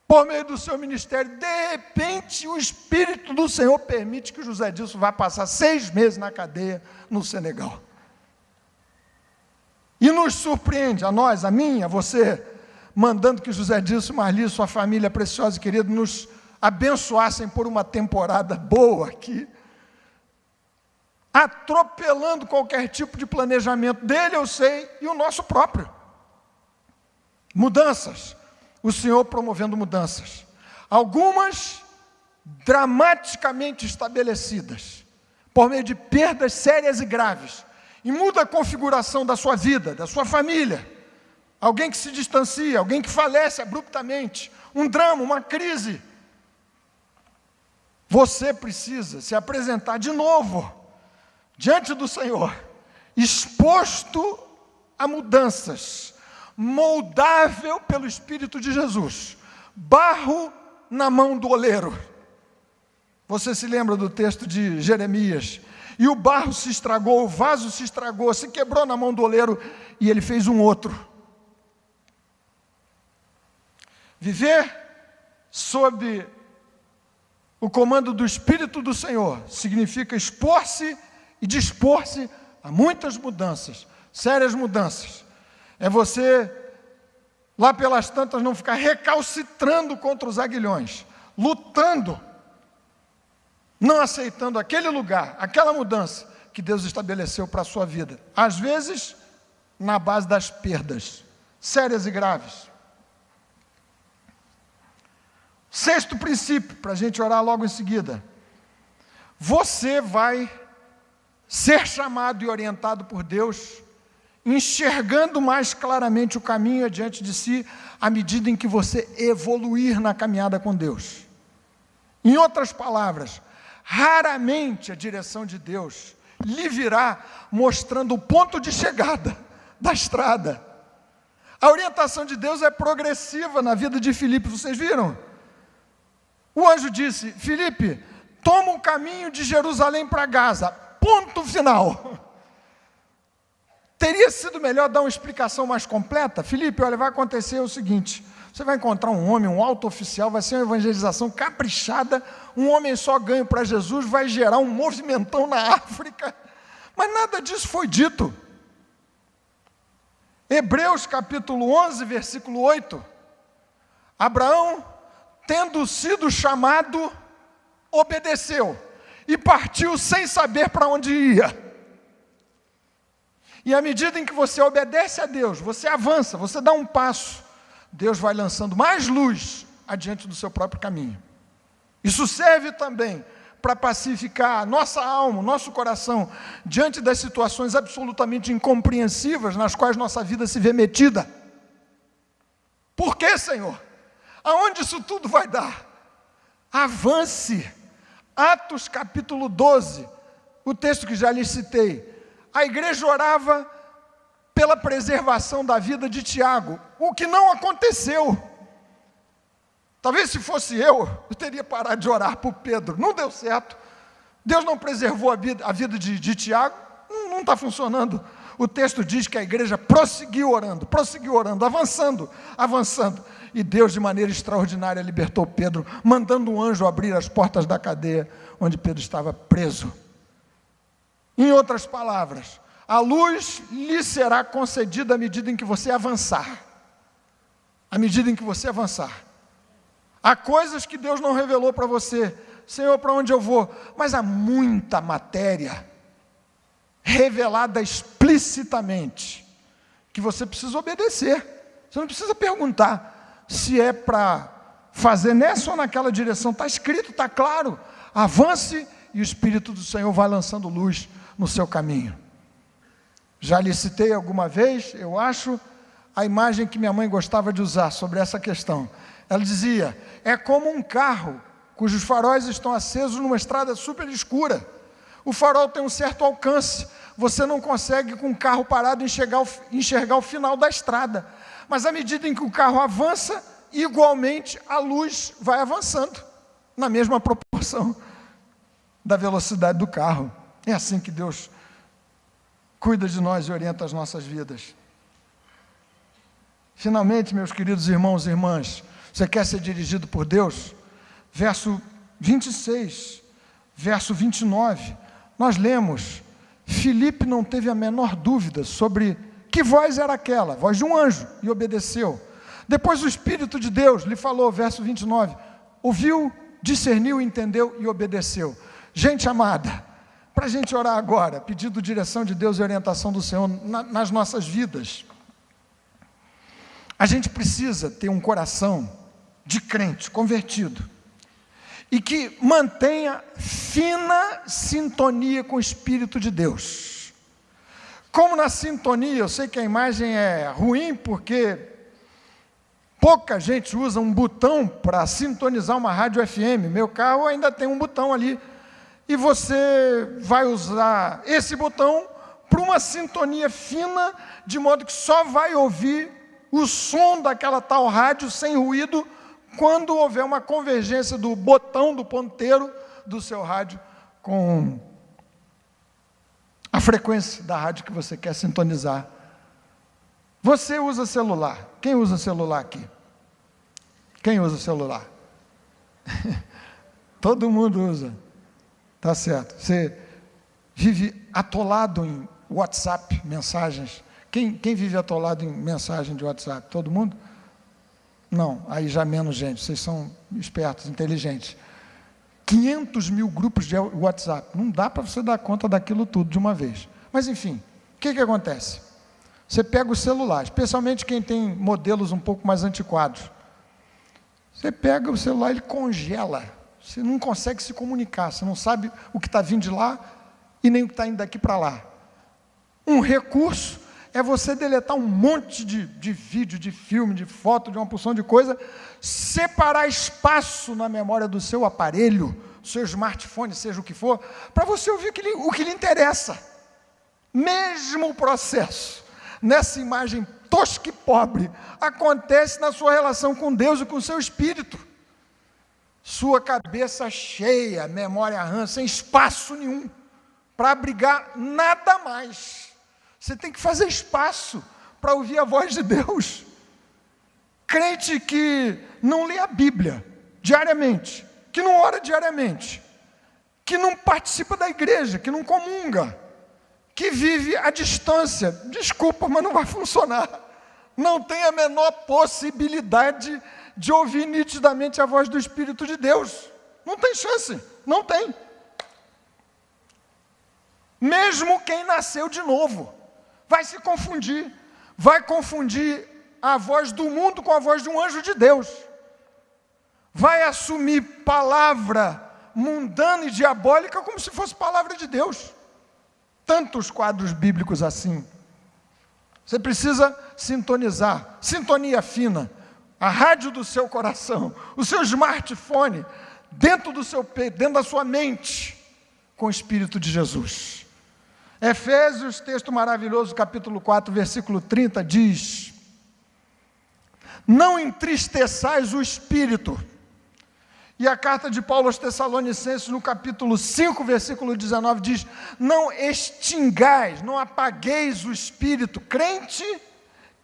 Speaker 2: por meio do seu ministério. De repente, o Espírito do Senhor permite que o José Dilson vá passar 6 meses na cadeia no Senegal, e nos surpreende, a nós, a mim, a você, mandando que José Dilson, Marli, sua família preciosa e querida, nos abençoassem por uma temporada boa aqui, atropelando qualquer tipo de planejamento dele, eu sei, e o nosso próprio. Mudanças, o Senhor promovendo mudanças, algumas dramaticamente estabelecidas, por meio de perdas sérias e graves, e muda a configuração da sua vida, da sua família, alguém que se distancia, alguém que falece abruptamente, um drama, uma crise. Você precisa se apresentar de novo diante do Senhor, exposto a mudanças, moldável pelo Espírito de Jesus, barro na mão do oleiro. Você se lembra do texto de Jeremias? E o barro se estragou, o vaso se estragou, se quebrou na mão do oleiro e ele fez um outro. Viver sob o comando do Espírito do Senhor significa expor-se e dispor-se a muitas mudanças, sérias mudanças. É você, lá pelas tantas, não ficar recalcitrando contra os aguilhões, lutando, não aceitando aquele lugar, aquela mudança que Deus estabeleceu para a sua vida. Às vezes, na base das perdas, sérias e graves. Sexto princípio, para a gente orar logo em seguida. Você vai ser chamado e orientado por Deus, enxergando mais claramente o caminho adiante de si, à medida em que você evoluir na caminhada com Deus. Em outras palavras, raramente a direção de Deus lhe virá mostrando o ponto de chegada da estrada. A orientação de Deus é progressiva na vida de Filipe, vocês viram? O anjo disse: Filipe, toma o caminho de Jerusalém para Gaza, ponto final. Teria sido melhor dar uma explicação mais completa? Filipe, olha, vai acontecer o seguinte: você vai encontrar um homem, um alto oficial, vai ser uma evangelização caprichada, um homem só ganho para Jesus, vai gerar um movimentão na África. Mas nada disso foi dito. Hebreus capítulo 11, versículo 8. Abraão, tendo sido chamado, obedeceu e partiu sem saber para onde ia. E à medida em que você obedece a Deus, você avança, você dá um passo, Deus vai lançando mais luz adiante do seu próprio caminho. Isso serve também para pacificar a nossa alma, o nosso coração, diante das situações absolutamente incompreensíveis nas quais nossa vida se vê metida. Por quê, Senhor? Aonde isso tudo vai dar? Avance. Atos capítulo 12, o texto que já lhes citei. A igreja orava pela preservação da vida de Tiago, o que não aconteceu. Talvez se fosse eu teria parado de orar por Pedro. Não deu certo. Deus não preservou a vida de Tiago. Não está funcionando. O texto diz que a igreja prosseguiu orando, avançando. E Deus, de maneira extraordinária, libertou Pedro, mandando um anjo abrir as portas da cadeia onde Pedro estava preso. Em outras palavras, a luz lhe será concedida à medida em que você avançar. À medida em que você avançar. Há coisas que Deus não revelou para você. Senhor, para onde eu vou? Mas há muita matéria revelada explicitamente que você precisa obedecer. Você não precisa perguntar se é para fazer nessa ou naquela direção. Está escrito, está claro. Avance e o Espírito do Senhor vai lançando luz no seu caminho. Já lhe citei alguma vez, eu acho, a imagem que minha mãe gostava de usar sobre essa questão. Ela dizia: é como um carro cujos faróis estão acesos numa estrada super escura. O farol tem um certo alcance, você não consegue com o carro parado enxergar o final da estrada. Mas à medida em que o carro avança, igualmente a luz vai avançando, na mesma proporção da velocidade do carro. É assim que Deus cuida de nós e orienta as nossas vidas. Finalmente, meus queridos irmãos e irmãs, você quer ser dirigido por Deus? Verso 26, verso 29, nós lemos: Filipe não teve a menor dúvida sobre que voz era aquela, voz de um anjo, e obedeceu. Depois o Espírito de Deus lhe falou, verso 29, ouviu, discerniu, entendeu e obedeceu. Gente amada, para a gente orar agora, pedindo direção de Deus e orientação do Senhor nas nossas vidas, a gente precisa ter um coração de crente, convertido, e que mantenha fina sintonia com o Espírito de Deus. como na sintonia, eu sei que a imagem é ruim porque pouca gente usa um botão para sintonizar uma rádio FM. Meu carro ainda tem um botão ali. E você vai usar esse botão para uma sintonia fina, de modo que só vai ouvir o som daquela tal rádio sem ruído quando houver uma convergência do botão, do ponteiro do seu rádio com a frequência da rádio que você quer sintonizar. Você usa celular. Quem usa celular aqui? Quem usa celular? Todo mundo usa. Tá certo. Você vive atolado em WhatsApp, mensagens. Quem vive atolado em mensagem de WhatsApp? Todo mundo? Não, aí já menos gente. Vocês são espertos, inteligentes. 500 mil grupos de WhatsApp. Não dá para você dar conta daquilo tudo de uma vez. Mas, enfim, o que acontece? Você pega o celular, especialmente quem tem modelos um pouco mais antiquados. Você pega o celular, ele congela. Você não consegue se comunicar. Você não sabe o que está vindo de lá e nem o que está indo daqui para lá. Um recurso é você deletar um monte de vídeo, de filme, de foto, de uma porção de coisa, separar espaço na memória do seu aparelho, seu smartphone, seja o que for, para você ouvir o que lhe interessa. Mesmo processo, nessa imagem tosca e pobre, acontece na sua relação com Deus e com o seu espírito. Sua cabeça cheia, memória RAM, sem espaço nenhum, para abrigar nada mais. Você tem que fazer espaço para ouvir a voz de Deus. Crente que não lê a Bíblia diariamente, que não ora diariamente, que não participa da igreja, que não comunga, que vive à distância, desculpa, mas não vai funcionar. Não tem a menor possibilidade de ouvir nitidamente a voz do Espírito de Deus. Não tem chance, não tem. Mesmo quem nasceu de novo, vai se confundir, vai confundir a voz do mundo com a voz de um anjo de Deus, vai assumir palavra mundana e diabólica como se fosse palavra de Deus. Tantos quadros bíblicos assim. Você precisa sintonizar, sintonia fina, a rádio do seu coração, o seu smartphone, dentro do seu peito, dentro da sua mente, com o Espírito de Jesus. Efésios, texto maravilhoso, capítulo 4, versículo 30, diz: não entristeçais o Espírito. E a carta de Paulo aos Tessalonicenses, no capítulo 5, versículo 19, diz: não extingais, não apagueis o Espírito. Crente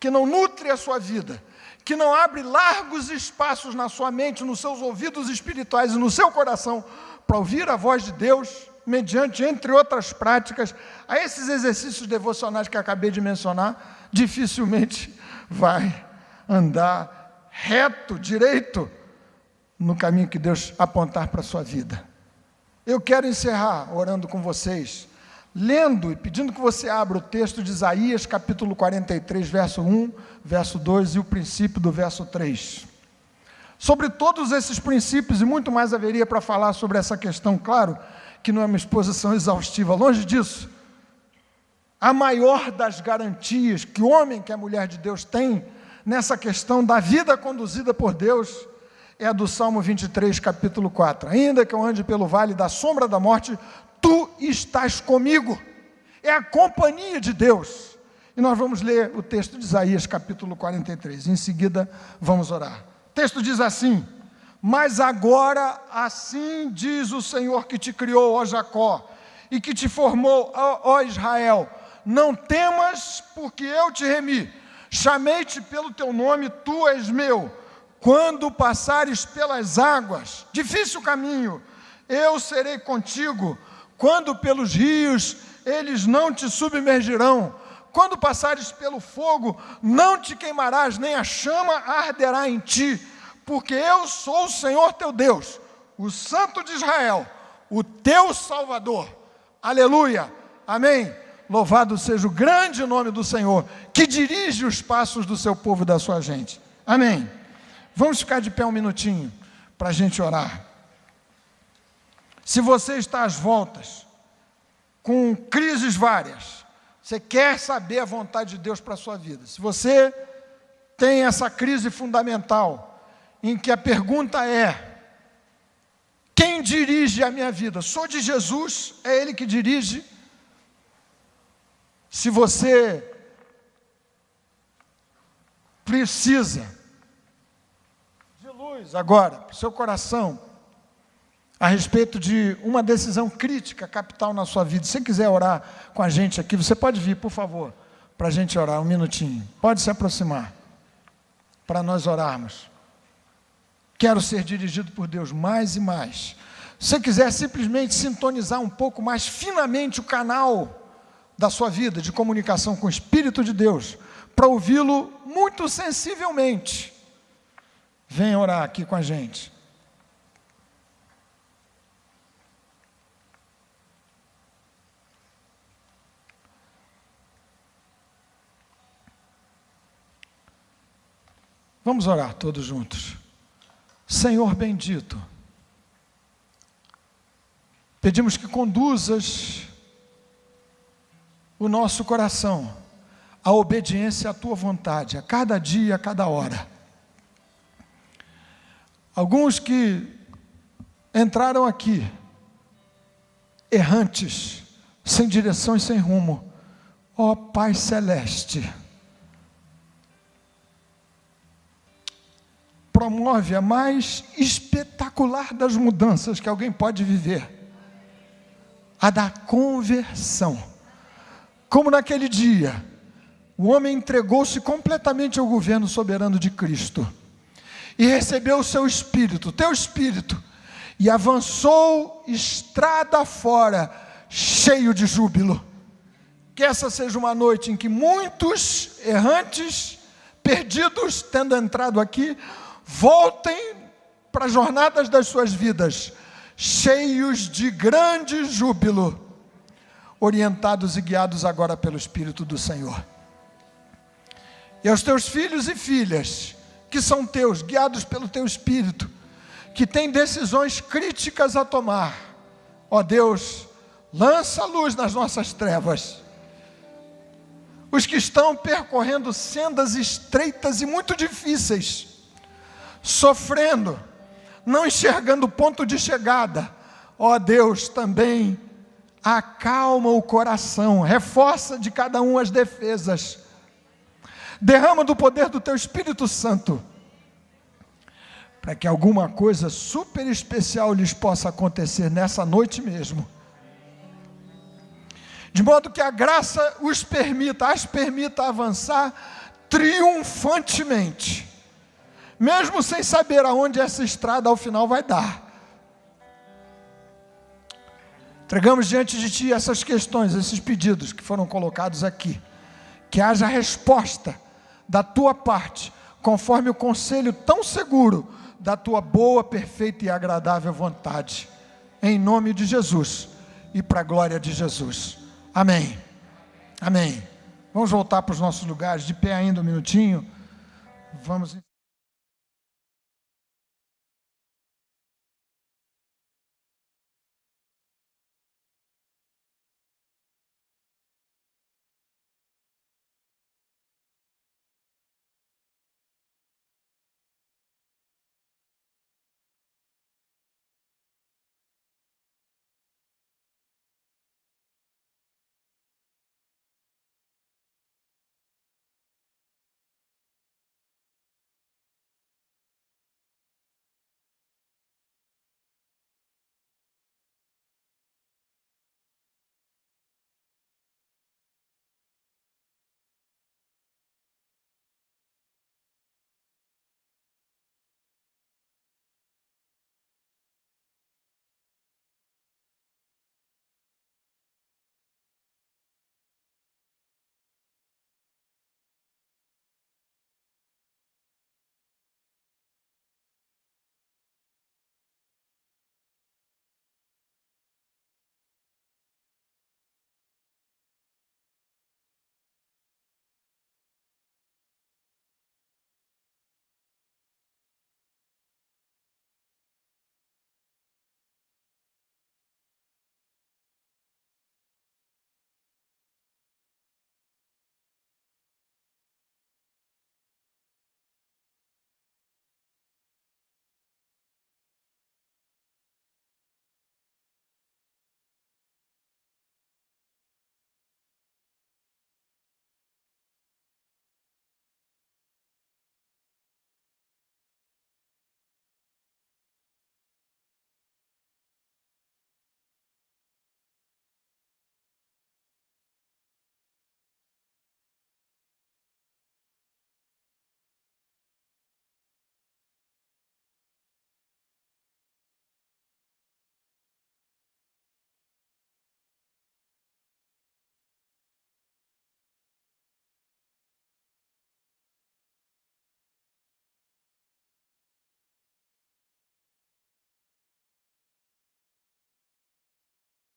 Speaker 2: que não nutre a sua vida, que não abre largos espaços na sua mente, nos seus ouvidos espirituais e no seu coração, para ouvir a voz de Deus, mediante, entre outras práticas, a esses exercícios devocionais que acabei de mencionar, dificilmente vai andar reto, direito, no caminho que Deus apontar para a sua vida. Eu quero encerrar orando com vocês, lendo e pedindo que você abra o texto de Isaías, capítulo 43, verso 1, verso 2 e o princípio do verso 3. Sobre todos esses princípios e muito mais haveria para falar sobre essa questão, claro, que não é uma exposição exaustiva, longe disso. A maior das garantias que o homem, que é a mulher de Deus, tem nessa questão da vida conduzida por Deus é a do Salmo 23, capítulo 4. Ainda que eu ande pelo vale da sombra da morte, tu estás comigo. É a companhia de Deus. E nós vamos ler o texto de Isaías, capítulo 43. Em seguida, vamos orar. O texto diz assim: mas agora assim diz o Senhor que te criou, ó Jacó, e que te formou, ó Israel: não temas, porque eu te remi. Chamei-te pelo teu nome, tu és meu. Quando passares pelas águas, difícil caminho, eu serei contigo. Quando pelos rios, eles não te submergirão. Quando passares pelo fogo, não te queimarás, nem a chama arderá em ti. Porque eu sou o Senhor teu Deus, o Santo de Israel, o teu Salvador. Aleluia, amém. Louvado seja o grande nome do Senhor, que dirige os passos do seu povo e da sua gente. Amém. Vamos ficar de pé um minutinho, para a gente orar. Se você está às voltas, com crises várias, Você quer saber a vontade de Deus para a sua vida. Se você tem essa crise fundamental, em que a pergunta é: quem dirige a minha vida? Sou de Jesus, é Ele que dirige. Se você precisa de luz agora, para o seu coração, a respeito de uma decisão crítica, capital na sua vida. Se você quiser orar com a gente aqui, você pode vir, por favor, para a gente orar, um minutinho. Pode se aproximar, para nós orarmos. Quero ser dirigido por Deus mais e mais. Se você quiser simplesmente sintonizar um pouco mais finamente o canal da sua vida de comunicação com o Espírito de Deus, para ouvi-lo muito sensivelmente, venha orar aqui com a gente. Vamos orar todos juntos. Senhor bendito, pedimos que conduzas o nosso coração à obediência à Tua vontade, a cada dia, a cada hora. Alguns que entraram aqui, errantes, sem direção e sem rumo, ó Pai Celeste, promove a mais espetacular das mudanças que alguém pode viver, a da conversão. Como naquele dia, o homem entregou-se completamente ao governo soberano de Cristo, e recebeu o seu Espírito, teu Espírito, e avançou estrada fora, cheio de júbilo. Que essa seja uma noite em que muitos errantes, perdidos, tendo entrado aqui, voltem para as jornadas das suas vidas, cheios de grande júbilo, orientados e guiados agora pelo Espírito do Senhor. E aos teus filhos e filhas, que são teus, guiados pelo teu Espírito, que têm decisões críticas a tomar, ó Deus, lança a luz nas nossas trevas. Os que estão percorrendo sendas estreitas e muito difíceis, sofrendo, não enxergando o ponto de chegada, ó Deus, também acalma o coração, reforça de cada um as defesas, derrama do poder do Teu Espírito Santo, para que alguma coisa super especial lhes possa acontecer nessa noite mesmo, de modo que a graça as permita avançar triunfantemente, mesmo sem saber aonde essa estrada ao final vai dar. Entregamos diante de Ti essas questões, esses pedidos que foram colocados aqui, que haja resposta da Tua parte, conforme o conselho tão seguro da Tua boa, perfeita e agradável vontade, em nome de Jesus e para a glória de Jesus. Amém. Amém. Vamos voltar para os nossos lugares, de pé ainda um minutinho. Vamos